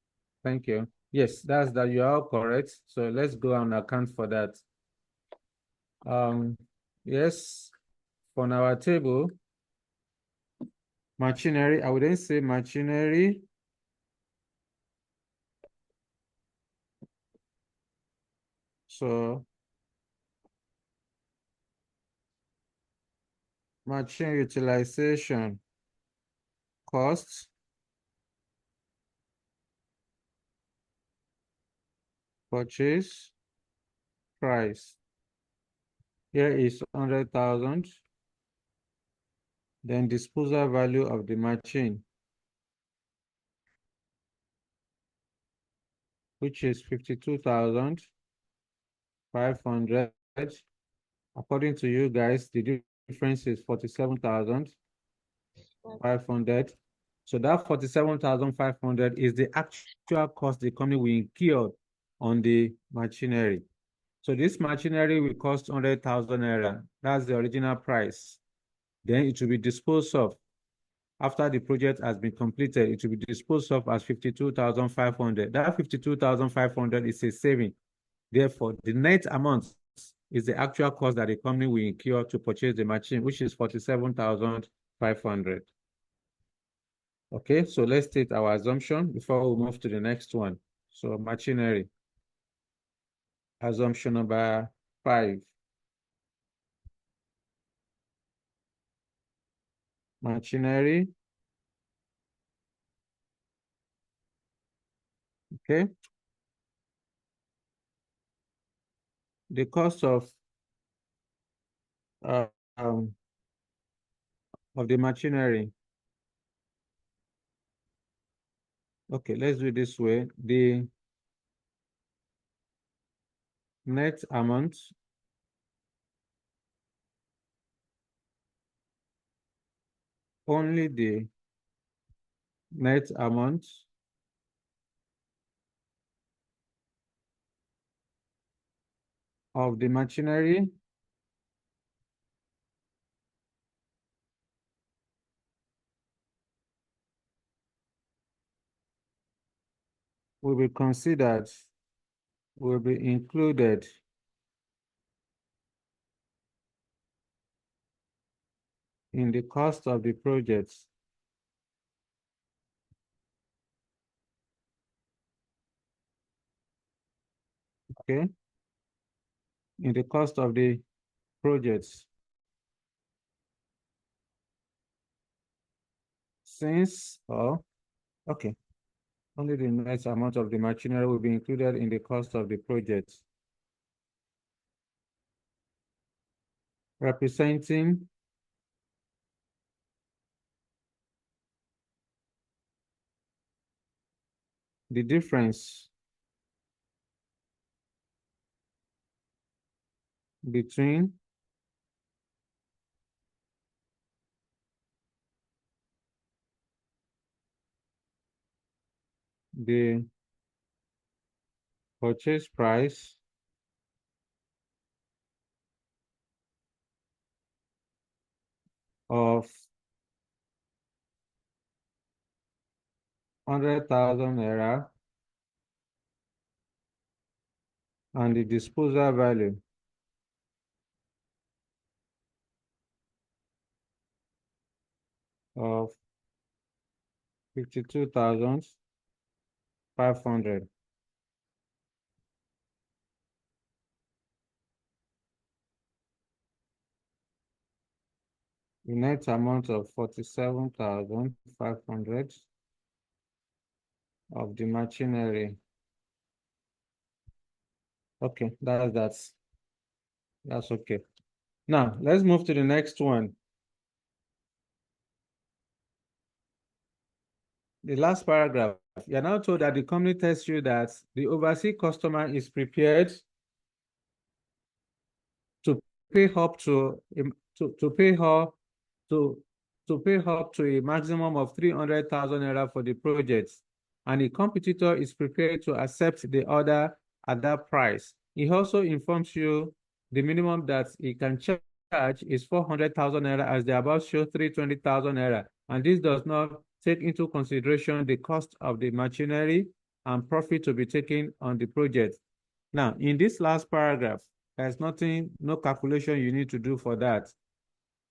Speaker 1: thank you. Yes, that's that. You are correct. So let's go and account for that. Yes, on our table, machinery. I wouldn't say machinery. So machine utilization costs, purchase price. Here is 100,000. Then disposal value of the machine, which is 52,500. According to you guys, the difference is 47,500. So that 47,500 is the actual cost the company will incur on the machinery. So this machinery will cost 100,000 naira. That's the original price. Then it will be disposed of. After the project has been completed, it will be disposed of as 52,500. That 52,500 is a saving. Therefore, the net amount is the actual cost that the company will incur to purchase the machine, which is 47,500. Okay, so let's state our assumption before we move to the next one. So machinery. Assumption number 5. Machinery. Okay. The cost of the machinery. Okay, let's do it this way. The net amount only the net amount of the machinery will be considered, will be included in the cost of the project. Okay, in the cost of the projects. Since, okay, only the net amount of the machinery will be included in the cost of the project. Representing the difference between the purchase price of 100,000 naira and the disposal value of 52,500. The net amount of 47,500 of the machinery. Okay, that's okay. Now let's move to the next one. The last paragraph, you are now told that the company tells you that the overseas customer is prepared to pay up to pay up to a maximum of 300,000 naira for the project, and the competitor is prepared to accept the order at that price. He also informs you the minimum that he can charge is 400,000 naira, as the above show 320,000 naira, and this does not take into consideration the cost of the machinery and profit to be taken on the project. Now, in this last paragraph, there's nothing, no calculation you need to do for that.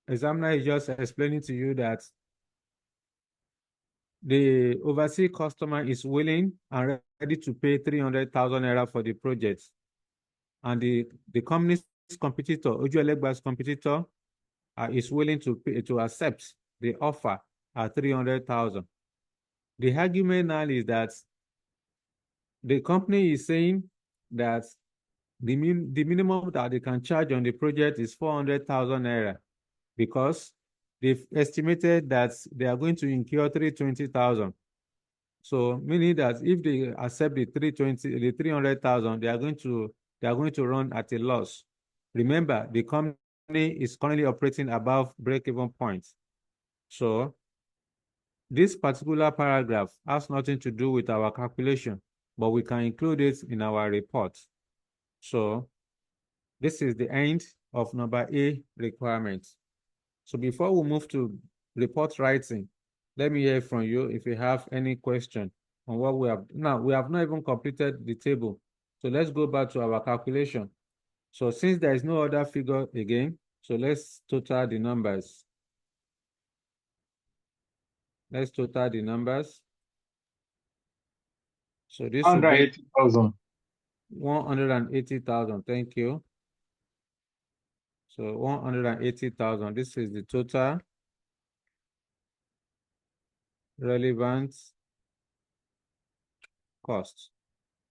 Speaker 1: Examiner is just explaining to you that the overseas customer is willing and ready to pay 300,000 naira for the project. And the company's competitor, Ojuelegba's competitor, is willing to accept the offer at 300,000. The argument now is that the company is saying that the minimum that they can charge on the project is 400,000 naira, because they've estimated that they are going to incur 320,000. So meaning that if they accept the 300,000, they are going to run at a loss. Remember, the company is currently operating above break-even point. So this particular paragraph has nothing to do with our calculation, but we can include it in our report. So this is the end of number A requirement. So before we move to report writing, let me hear from you if you have any question on what we have. Now, we have not even completed the table. So let's go back to our calculation. So since there is no other figure again, so let's total the numbers. Let's total the numbers. So this will be
Speaker 8: 180,000.
Speaker 1: 180,000. Thank you. So 180,000. This is the total relevant cost.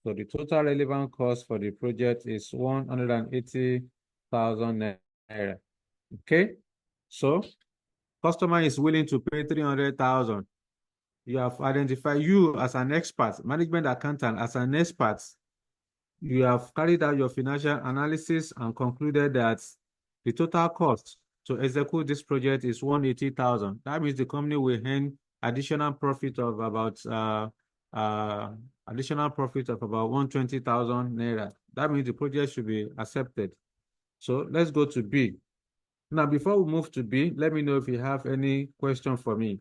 Speaker 1: So the total relevant cost for the project is 180,000 naira. Okay. So customer is willing to pay 300,000. You have identified you as an expert, management accountant as an expert. You have carried out your financial analysis and concluded that the total cost to execute this project is 180,000. That means the company will earn additional profit of about 120,000 naira. That means the project should be accepted. So let's go to B. Now, before we move to B, let me know if you have any question for me.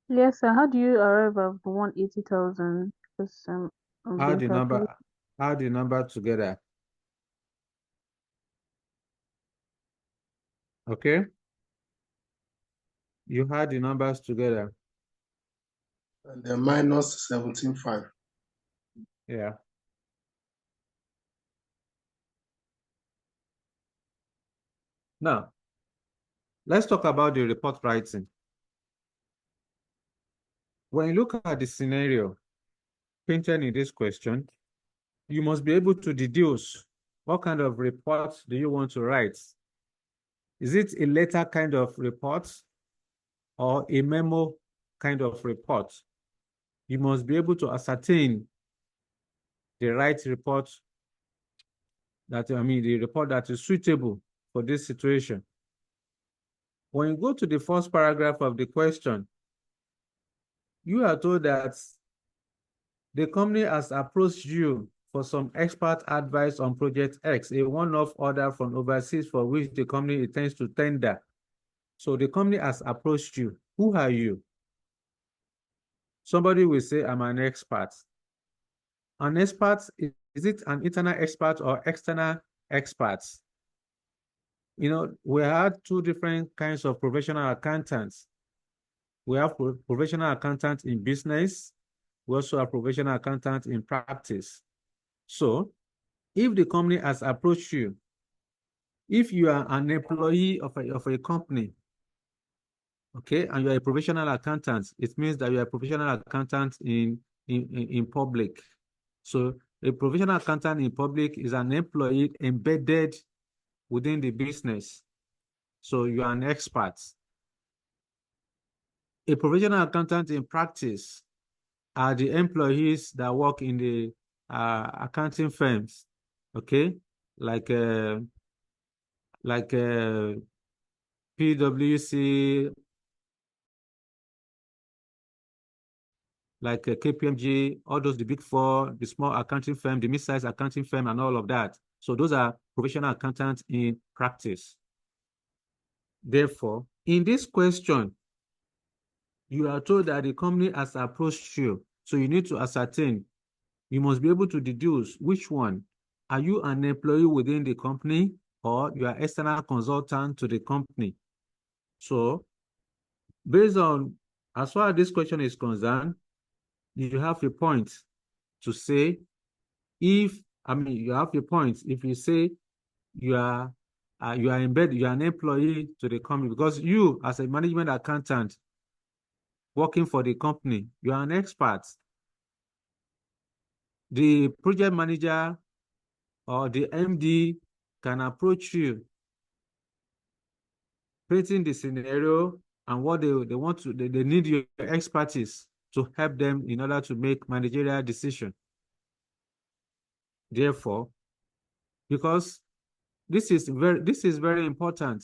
Speaker 6: Yes, sir. How do you arrive at 180,000? Because
Speaker 1: Add the number together. Okay. You add the numbers together.
Speaker 4: And then minus 17.5.
Speaker 1: Yeah. Now, let's talk about the report writing. When you look at the scenario painted in this question, you must be able to deduce what kind of report do you want to write. Is it a letter kind of report or a memo kind of report? You must be able to ascertain the right report the report that is suitable for this situation. When you go to the first paragraph of the question, you are told that the company has approached you for some expert advice on Project X, a one-off order from overseas for which the company intends to tender. So the company has approached you. Who are you? Somebody will say, I'm an expert. An expert, is it an internal expert or external expert? You know, we had two different kinds of professional accountants. We have professional accountants in business. We also have professional accountants in practice. So if the company has approached you, if you are an employee of a company, okay, and you're a professional accountant, it means that you're a professional accountant in public. So a professional accountant in public is an employee embedded within the business. So you are an expert. A professional accountant in practice are the employees that work in the accounting firms, okay, like PwC, like KPMG, all those, the big four, the small accounting firm, the mid-sized accounting firm, and all of that. So those are professional accountants in practice. Therefore, in this question, you are told that the company has approached you. So you need to ascertain, you must be able to deduce which one. Are you an employee within the company or you are external consultant to the company? So based on, as far as this question is concerned, you have a point to say you have a point if you say you are embedded, you are an employee to the company, because you as a management accountant working for the company, you are an expert. The project manager or the MD can approach you, painting the scenario and what they want to, they need your expertise to help them in order to make managerial decision. Therefore, because this is very important.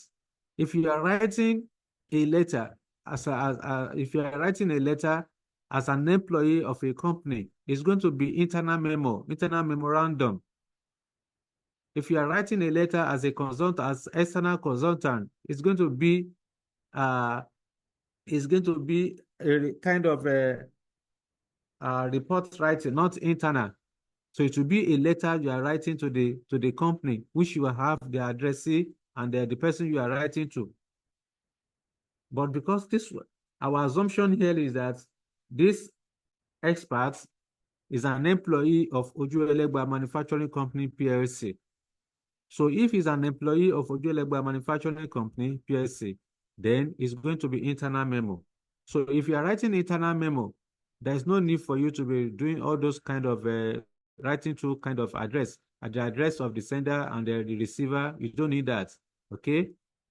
Speaker 1: If you are writing a letter if you are writing a letter as an employee of a company, it's going to be internal memo, internal memorandum. if you are writing a letter as a consultant, as external consultant, it's going to be a kind of a report writing, not internal. So it will be a letter you are writing to the company, which you will have the addressee and the person you are writing to. But because our assumption here is that this expert is an employee of Ojuelegba Manufacturing Company PLC. So if he's an employee of Ojuelegba Manufacturing Company PLC, then it's going to be internal memo. So if you are writing internal memo, there's no need for you to be doing all those kind of writing to kind of address, at the address of the sender and the receiver. You don't need that. Okay.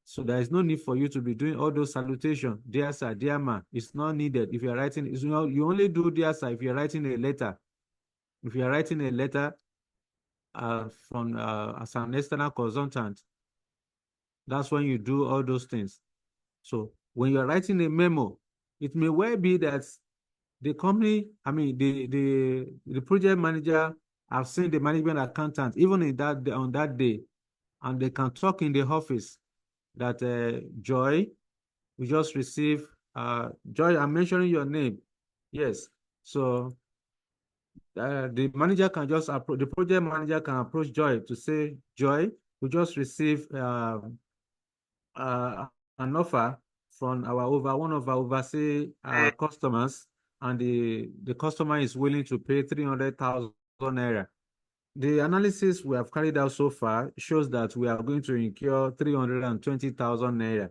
Speaker 1: So there is no need for you to be doing all those salutations, dear sir, dear ma. It's not needed. If you're writing, you only do dear sir if you're writing a letter. If you're writing a letter from as an external consultant, that's when you do all those things. So when you're writing a memo, it may well be that the company, I mean, the project manager have seen the management accountant even on that day, and they can talk in the office that Joy, we just received Joy, I'm mentioning your name. Yes. So the manager can just approach, the project manager can approach Joy to say, Joy, we just received an offer from one of our overseas customers, and the customer is willing to pay 300,000 naira. The analysis we have carried out so far shows that we are going to incur 320,000 naira.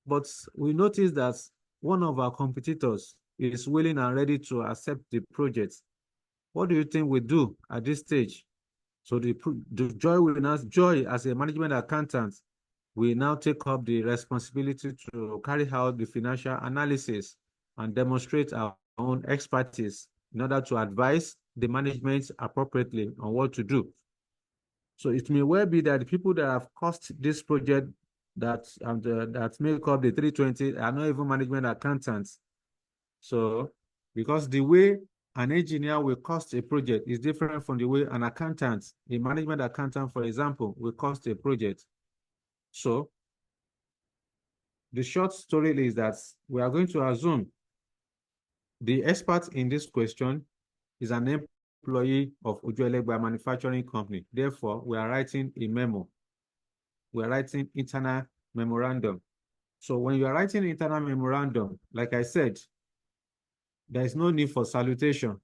Speaker 1: But we notice that one of our competitors is willing and ready to accept the project. What do you think we do at this stage? So Joy as a management accountant, we now take up the responsibility to carry out the financial analysis and demonstrate our own expertise in order to advise the management appropriately on what to do. So it may well be that the people that have cost this project that make up the 320 are not even management accountants. So because the way an engineer will cost a project is different from the way an accountant, a management accountant, for example, will cost a project. So the short story is that we are going to assume the expert in this question is an employee of Ojuelegba Manufacturing Company. Therefore, we are writing a memo. We are writing internal memorandum. So when you are writing internal memorandum, like I said, there is no need for salutation.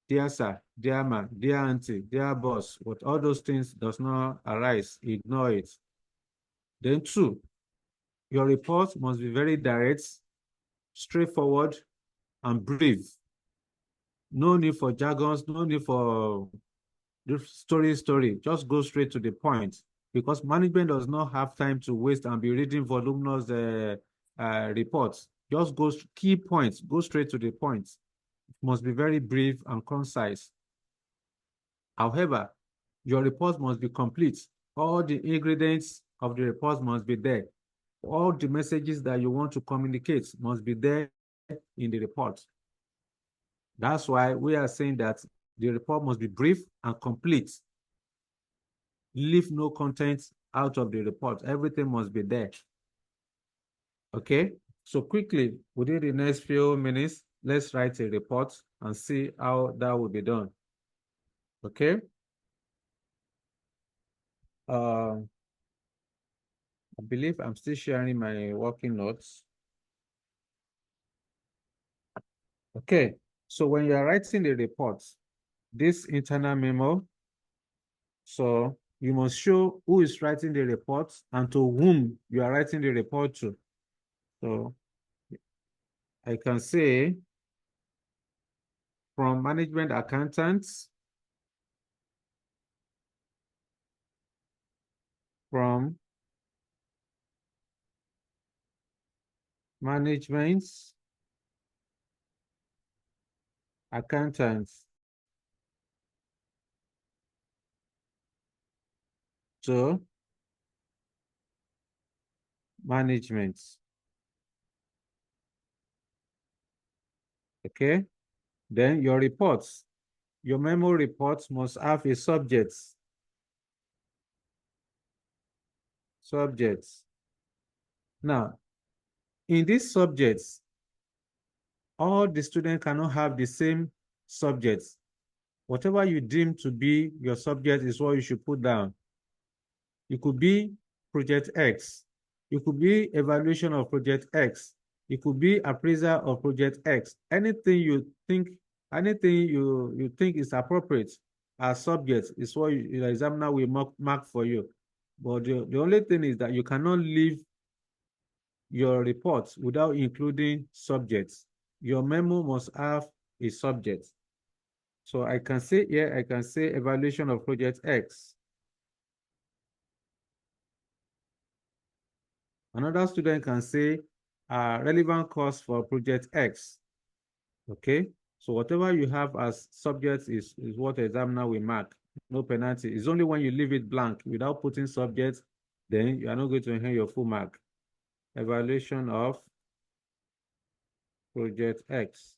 Speaker 1: Dear sir, dear ma, dear auntie, dear boss, but all those things does not arise. Ignore it. Then 2, your report must be very direct, straightforward, and brief. No need for jargons, no need for story. Just go straight to the point, because management does not have time to waste and be reading voluminous reports. Just go key points, go straight to the point. It must be very brief and concise. However, your report must be complete. All the ingredients of the report must be there. All the messages that you want to communicate must be there in the report. That's why we are saying that the report must be brief and complete. Leave no content out of the report. Everything must be there. Okay, so quickly, within the next few minutes, let's write a report and see how that will be done. Okay. I believe I'm still sharing my working notes. Okay, so when you're writing the report, this internal memo, so you must show who is writing the report and to whom you are writing the report to. So I can say from management accountants, from management accountants to management. Okay, then your reports, your memo reports must have a subject. subjects. Now, in these subjects, all the students cannot have the same subjects. Whatever you deem to be your subject is what you should put down. It could be project X. It could be evaluation of project X. It could be appraisal of project X. Anything you think is appropriate as subjects is what your examiner will mark for you. But the only thing is that you cannot leave your reports without including subjects. Your memo must have a subject. So I can say here, I can say evaluation of project X. Another student can say relevant cost for project X. Okay, so whatever you have as subjects is what the examiner will mark. No penalty. It's only when you leave it blank without putting subjects, then you are not going to earn your full mark. Evaluation of project X.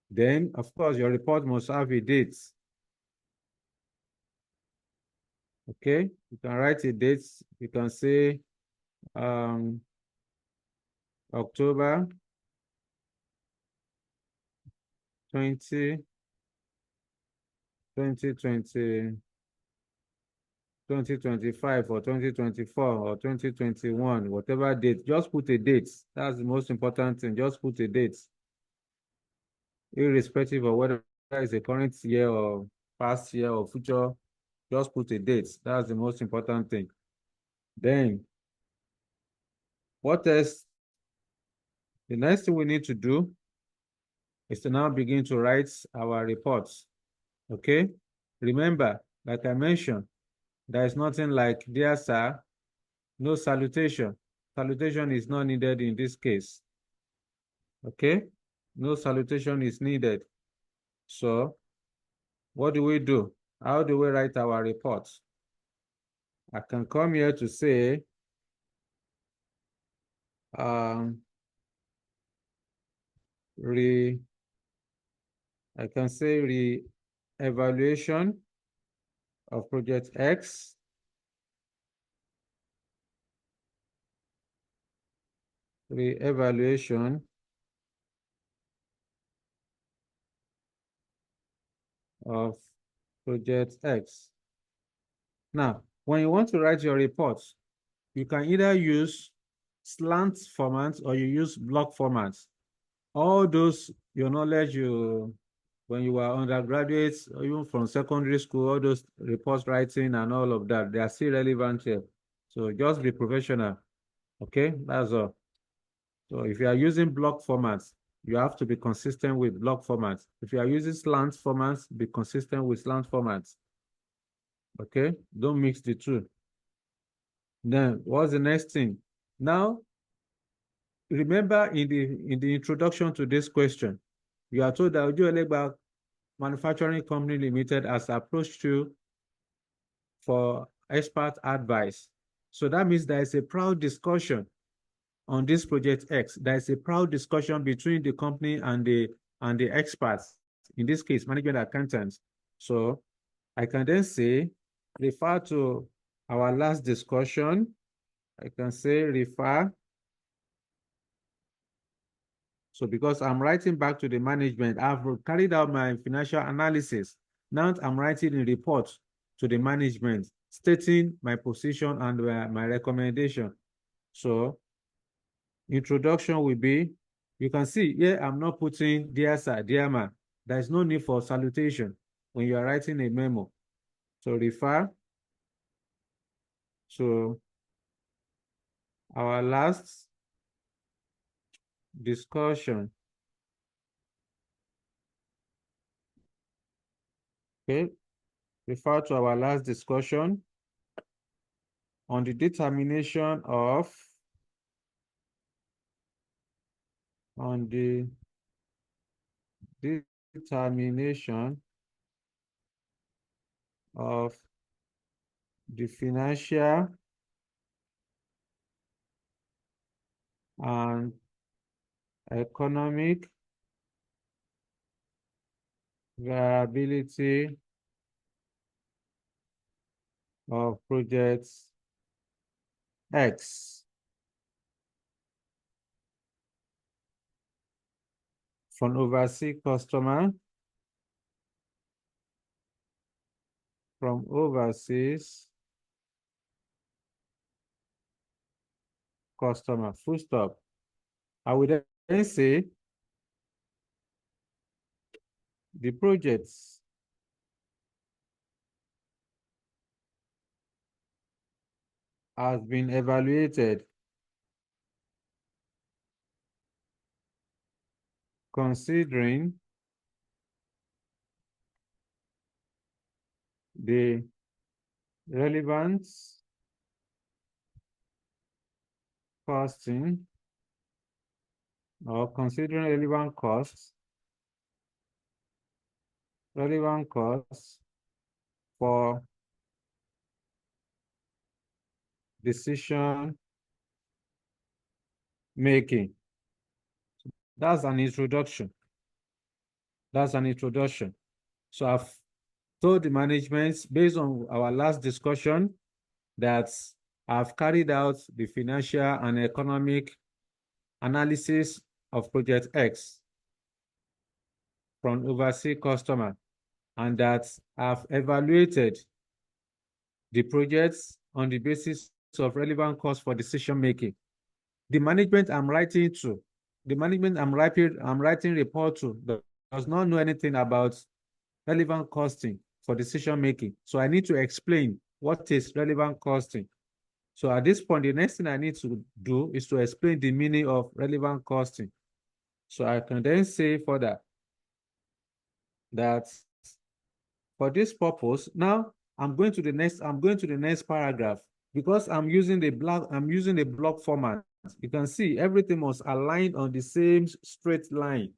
Speaker 1: Then, of course, your report must have a date. Okay, you can write a date. You can say October 2020, 2025 or 2024 or 2021, whatever date, just put a date. That's the most important thing. Just put a date. Irrespective of whether it's a current year or past year or future, just put a date. That's the most important thing. Then, what else? The next thing we need to do is to now begin to write our reports. Okay? Remember, like I mentioned, there is nothing like, dear sir, no salutation. Salutation is not needed in this case. Okay? No salutation is needed. So, what do? How do we write our reports? I can come here to say, I can say re-evaluation of project X. Re-evaluation of project X. Now, when you want to write your reports, you can either use slant formats or you use block formats. All those, your knowledge when you were undergraduates, or even from secondary school, all those reports writing and all of that, they are still relevant here. So just be professional. Okay, that's all. So if you are using block formats, you have to be consistent with block formats. If you are using slant formats, be consistent with slant formats. Okay, don't mix the two. Then what's the next thing? Now, remember in the introduction to this question, you are told that Ojo Elegba Manufacturing Company Limited has approached you for expert advice. So that means there is a proud discussion on this project X. There is a proud discussion between the company and the experts, in this case, management accountants. So I can then say, refer to our last discussion. I can say refer. So because I'm writing back to the management, I've carried out my financial analysis. Now I'm writing a report to the management, stating my position and my recommendation. So introduction will be, you can see here, I'm not putting dear sir, dear ma. There is no need for salutation when you are writing a memo. So refer to our last discussion. Okay, refer to our last discussion on the determination of the financial and economic viability of projects X from overseas customer from overseas customer, full stop. I would then say the projects has been evaluated considering the relevant costing or considering relevant costs for decision making. That's an introduction. That's an introduction. So I've told the management, based on our last discussion, that I've carried out the financial and economic analysis of Project X from overseas customer, and that I've evaluated the projects on the basis of relevant costs for decision making. The management I'm writing to, the management I'm writing report to does not know anything about relevant costing for decision making. So I need to explain what is relevant costing. So at this point, the next thing I need to do is to explain the meaning of relevant costing. So I can then say further that for this purpose, now I'm going to the next paragraph, because I'm using the block format. You can see everything must align on the same straight line.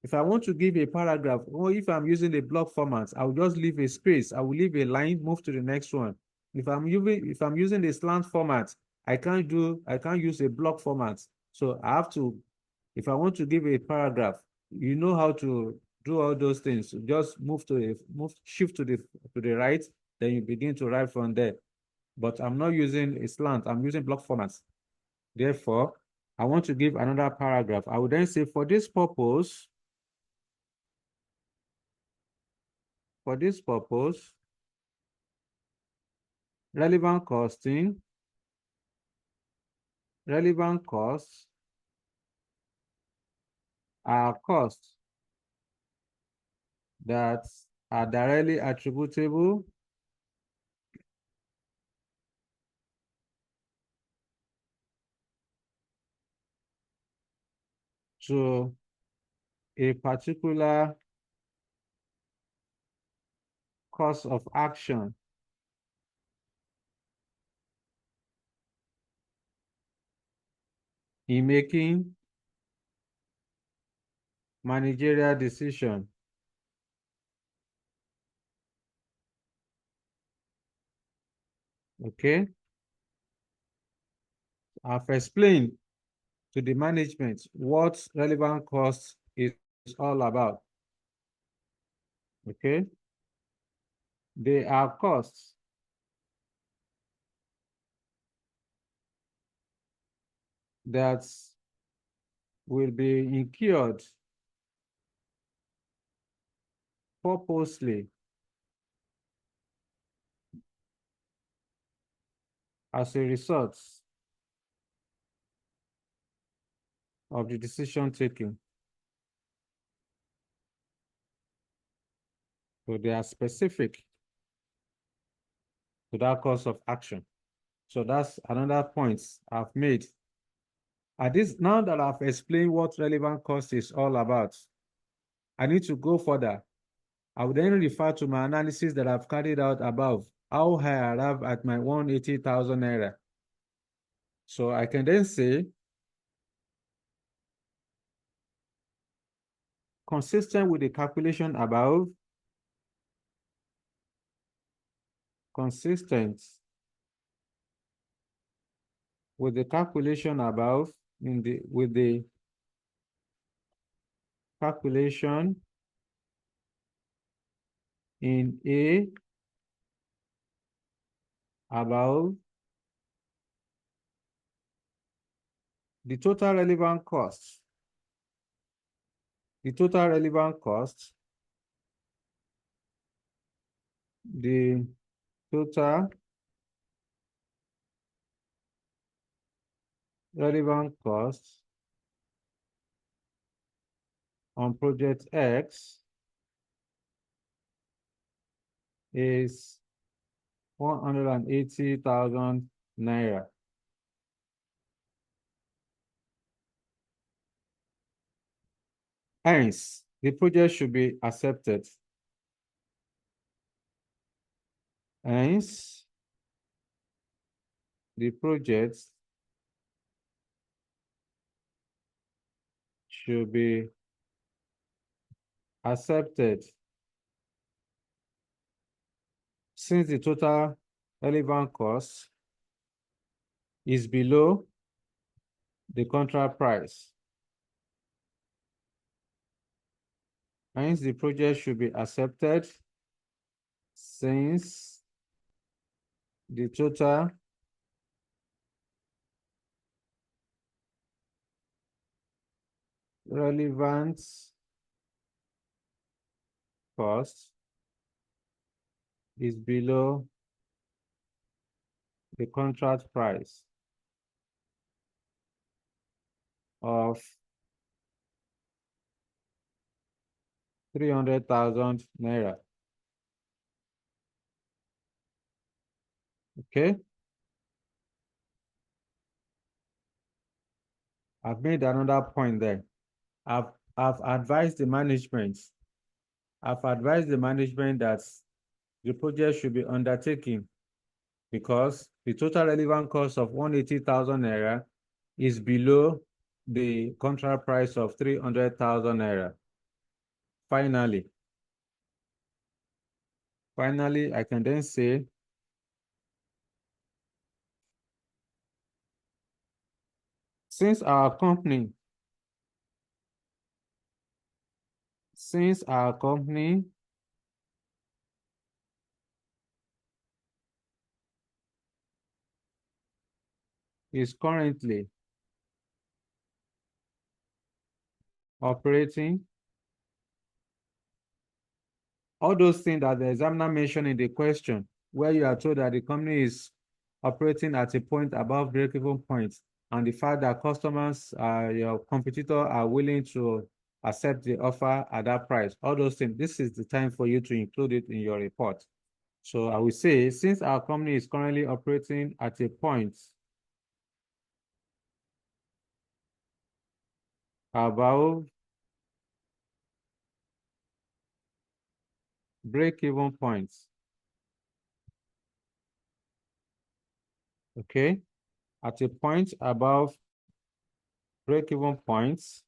Speaker 1: If I want to give a paragraph, or if I'm using the block format, I'll just leave a space. I will leave a line, move to the next one. If I'm using the slant format, I can't use a block format. So I have to, if I want to give a paragraph, you know how to do all those things. Just shift to the right, then you begin to write from there. But I'm not using a slant, I'm using block formats. Therefore, I want to give another paragraph. I would then say, for this purpose, relevant costs are costs that are directly attributable to a particular course of action in making managerial decision. Okay. I've explained to the management what relevant cost is all about. Okay. They are costs that will be incurred purposely as a result of the decision taking. So they are specific to that course of action. So that's another point I've made. Now that I've explained what relevant cost is all about, I need to go further. I will then refer to my analysis that I've carried out above, how I arrive at my 180,000 naira. So I can then say, consistent with the calculation above, with the calculation in A above, the total relevant cost. The total relevant cost, the total relevant cost on project X is 180,000 naira. Hence, the project should be accepted. Hence, the project should be accepted since the total relevant cost is below the contract price. Hence, the project should be accepted since the total relevant cost is below the contract price of 300,000 naira. Okay. I've made another point there. I've advised the management. I've advised the management that the project should be undertaken because the total relevant cost of 180,000 naira is below the contract price of 300,000 naira. Finally, I can then say since our company is currently operating, all those things that the examiner mentioned in the question, where you are told that the company is operating at a point above break-even point, and the fact that customers, your competitor, are willing to accept the offer at that price, all those things, this is the time for you to include it in your report. So I will say, since our company is currently operating at a point above break-even points, okay, at a point above break-even points,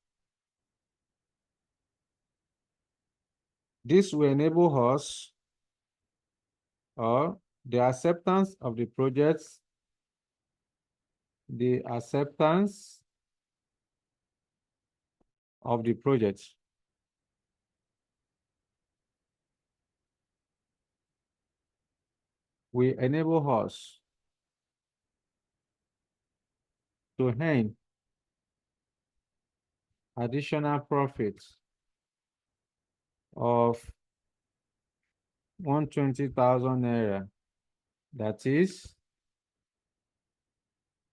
Speaker 1: this will enable us, or the acceptance of the projects, the acceptance of the project will enable us to earn additional profits of 120,000 naira. That is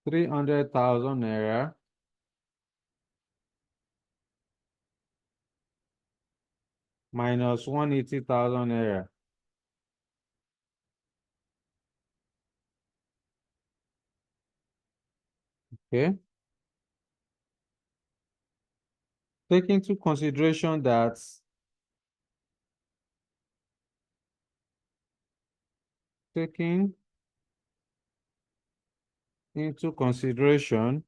Speaker 1: 300,000 naira minus 180,000 naira. Okay. Take into consideration that taking into consideration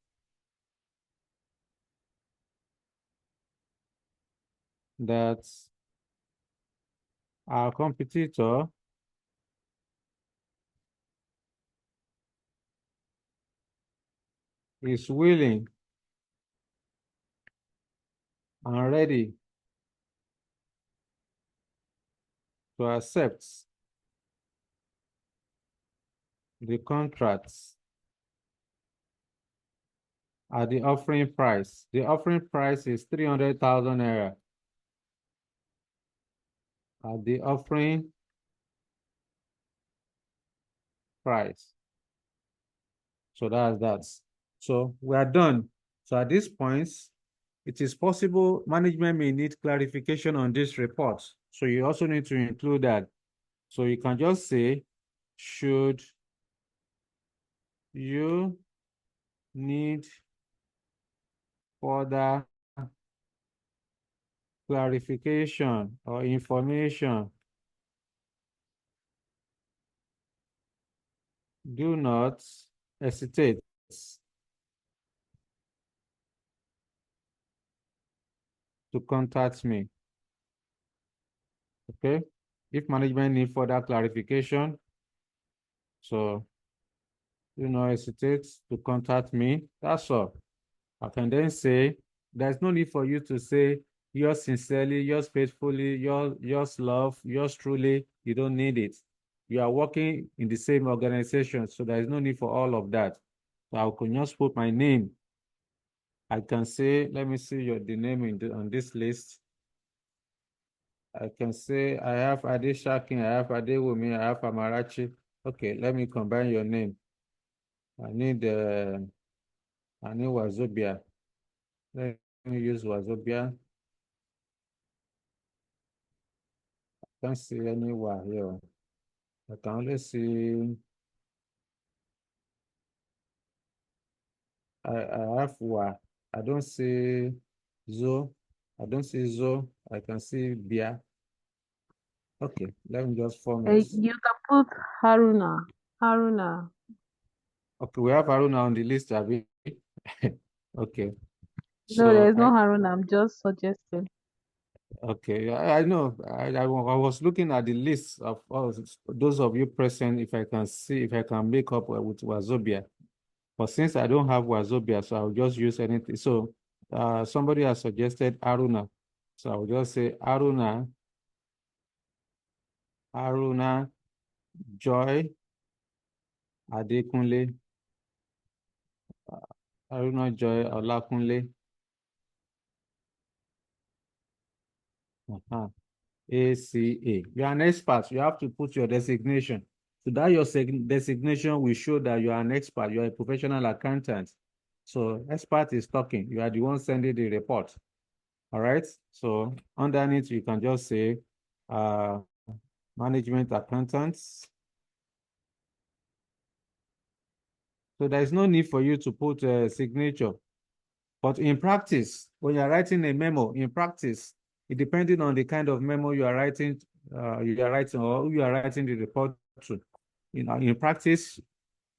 Speaker 1: that our competitor is willing and ready to accept the contracts at the offering price. The offering price is 300,000 naira. At the offering price. So that's that. So we are done. So at this point, it is possible management may need clarification on this report. So you also need to include that. So you can just say, should you need further clarification or information, do not hesitate to contact me. Okay? If management need further clarification, so do not hesitate to contact me. That's all. I can then say, there's no need for you to say yours sincerely, yours faithfully, yours love, yours truly. You don't need it. You are working in the same organization, so there is no need for all of that. So I can just put my name. I can say, let me see the name on this list. I can say I have Ade Shakin, I have Adewumi, I have Amarachi. Okay, let me combine your name. I need Wazobia. Let me use Wazobia. I can't see anywhere here. I can only see I have Wa. I don't see Zo. I don't see Zo. I can see Bia. Okay, let me just form it.
Speaker 6: You can put Haruna. Haruna.
Speaker 1: Okay, we have Haruna on the list, Abby. Okay.
Speaker 6: No, there's no Haruna. I'm just suggesting.
Speaker 1: Okay, I know. I was looking at the list of all those of you present. If I can see, if I can make up with Wazobia. But since I don't have Wazobia, so I'll just use anything. So somebody has suggested Aruna. So I'll just say Aruna Joy Adekunle. Aruna Joy Olakunle. ACA. You are an expert. You have to put your designation. So that your designation will show that you are an expert. You are a professional accountant. So expert is talking. You are the one sending the report. All right. So underneath, you can just say management accountants. So there is no need for you to put a signature. But in practice, when you're writing a memo, in practice, it depending on the kind of memo you are writing or who you are writing the report to. In practice,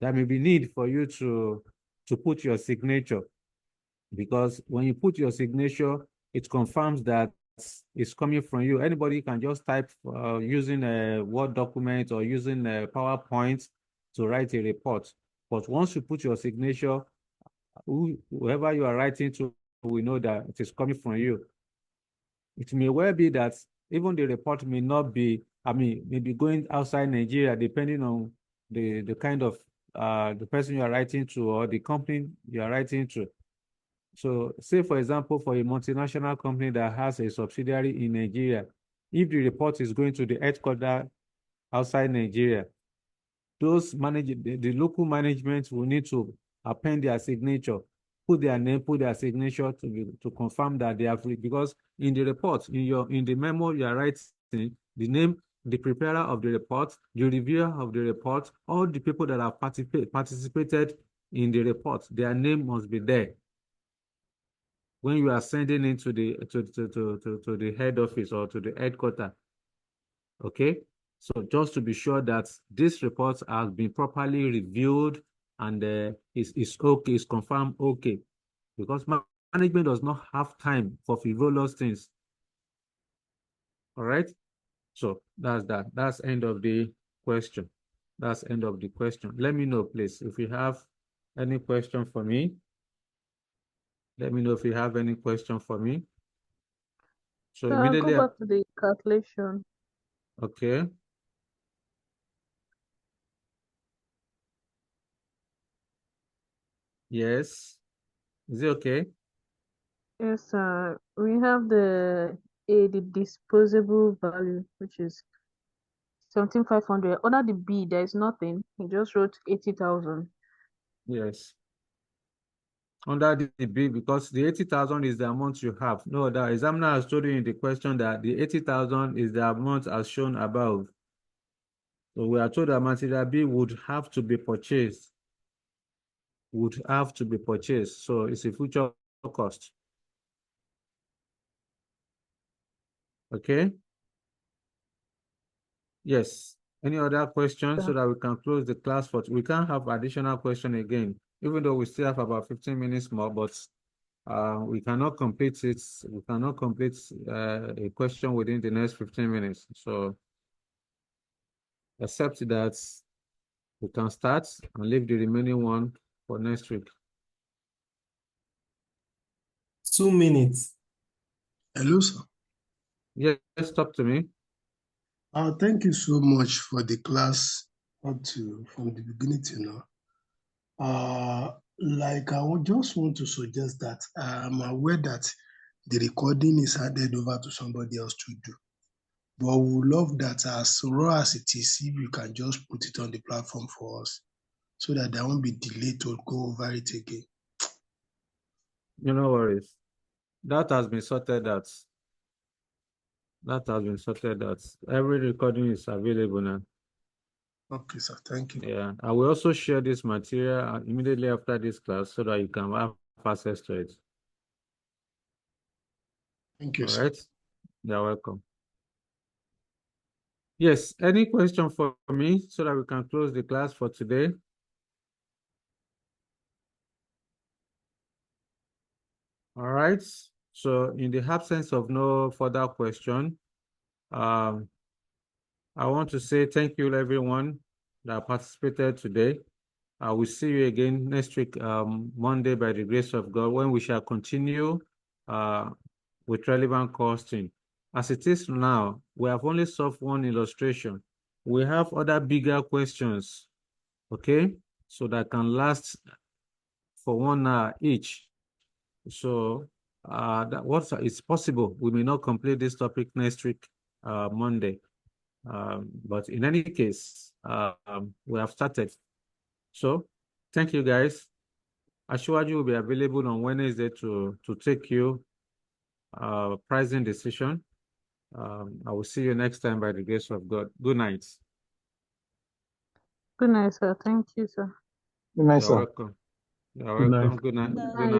Speaker 1: there may be need for you to put your signature, because when you put your signature, it confirms that it's coming from you. Anybody can just type using a Word document or using a PowerPoint to write a report. But once you put your signature, whoever you are writing to will know that it is coming from you. It may well be that even the report may not be, maybe going outside Nigeria, depending on the kind of the person you are writing to or the company you are writing to. So say, for example, for a multinational company that has a subsidiary in Nigeria, if the report is going to the headquarters outside Nigeria, the local management will need to append their signature, put their name, put their signature to confirm that they have, because in the report, in the memo you are writing, the name, the preparer of the report, the reviewer of the report, all the people that have participated in the report, their name must be there when you are sending it to the head office or to the headquarters. Okay, so just to be sure that this report has been properly reviewed and is okay, is confirmed okay, because management does not have time for frivolous things. All right, so that's that. That's end of the question. That's end of the question. Let me know, please, if you have any question for me. Let me know if you have any question for me. So immediately
Speaker 6: I'll go back to the calculation.
Speaker 1: Okay. Yes. Is it okay?
Speaker 6: Yes, sir. We have the disposable value, which is 17,500. Under the B, there is nothing. He just wrote 80,000.
Speaker 1: Yes. Under the B, because the 80,000 is the amount you have. No, the examiner has told you in the question that the 80,000 is the amount as shown above. So we are told that material B would have to be purchased. Would have to be purchased. So it's a future cost. Okay. Yes. Any other questions so that we can close the class for? We can't have additional question again, even though we still have about 15 minutes more, but we cannot complete it. We cannot complete a question within the next 15 minutes. So except that we can start and leave the remaining one for next week.
Speaker 3: 2 minutes.
Speaker 4: Hello, sir.
Speaker 1: Yes, talk to me.
Speaker 4: Thank you so much for the class from the beginning to now. Like I would just want to suggest that I'm aware that the recording is handed over to somebody else to do. But we would love that as raw as it is, if you can just put it on the platform for us so that there won't be delay to go over it again.
Speaker 1: No worries. That has been sorted out. That has been sorted out. Every recording is available now.
Speaker 4: Okay, sir. Thank you.
Speaker 1: Yeah. I will also share this material immediately after this class so that you can have access to it.
Speaker 4: Thank you,
Speaker 1: All
Speaker 4: sir.
Speaker 1: right. You're welcome. Yes. Any question for me so that we can close the class for today? All right. So in the absence of no further question, I want to say thank you everyone that participated today. I will see you again next week, Monday, by the grace of God, when we shall continue with relevant costing. As it is now, we have only solved one illustration. We have other bigger questions, okay? So that can last for 1 hour each. So it's possible we may not complete this topic next week, Monday. But in any case, we have started. So thank you, guys. Ashwaju will be available on Wednesday to take you pricing decision. I will see you next time by the grace of God. Good night.
Speaker 6: Good night, sir. Thank you, sir.
Speaker 8: Good night,
Speaker 1: You're
Speaker 8: sir.
Speaker 1: welcome. You're
Speaker 2: Good night.
Speaker 1: welcome. Good night.
Speaker 9: Good
Speaker 1: Good night.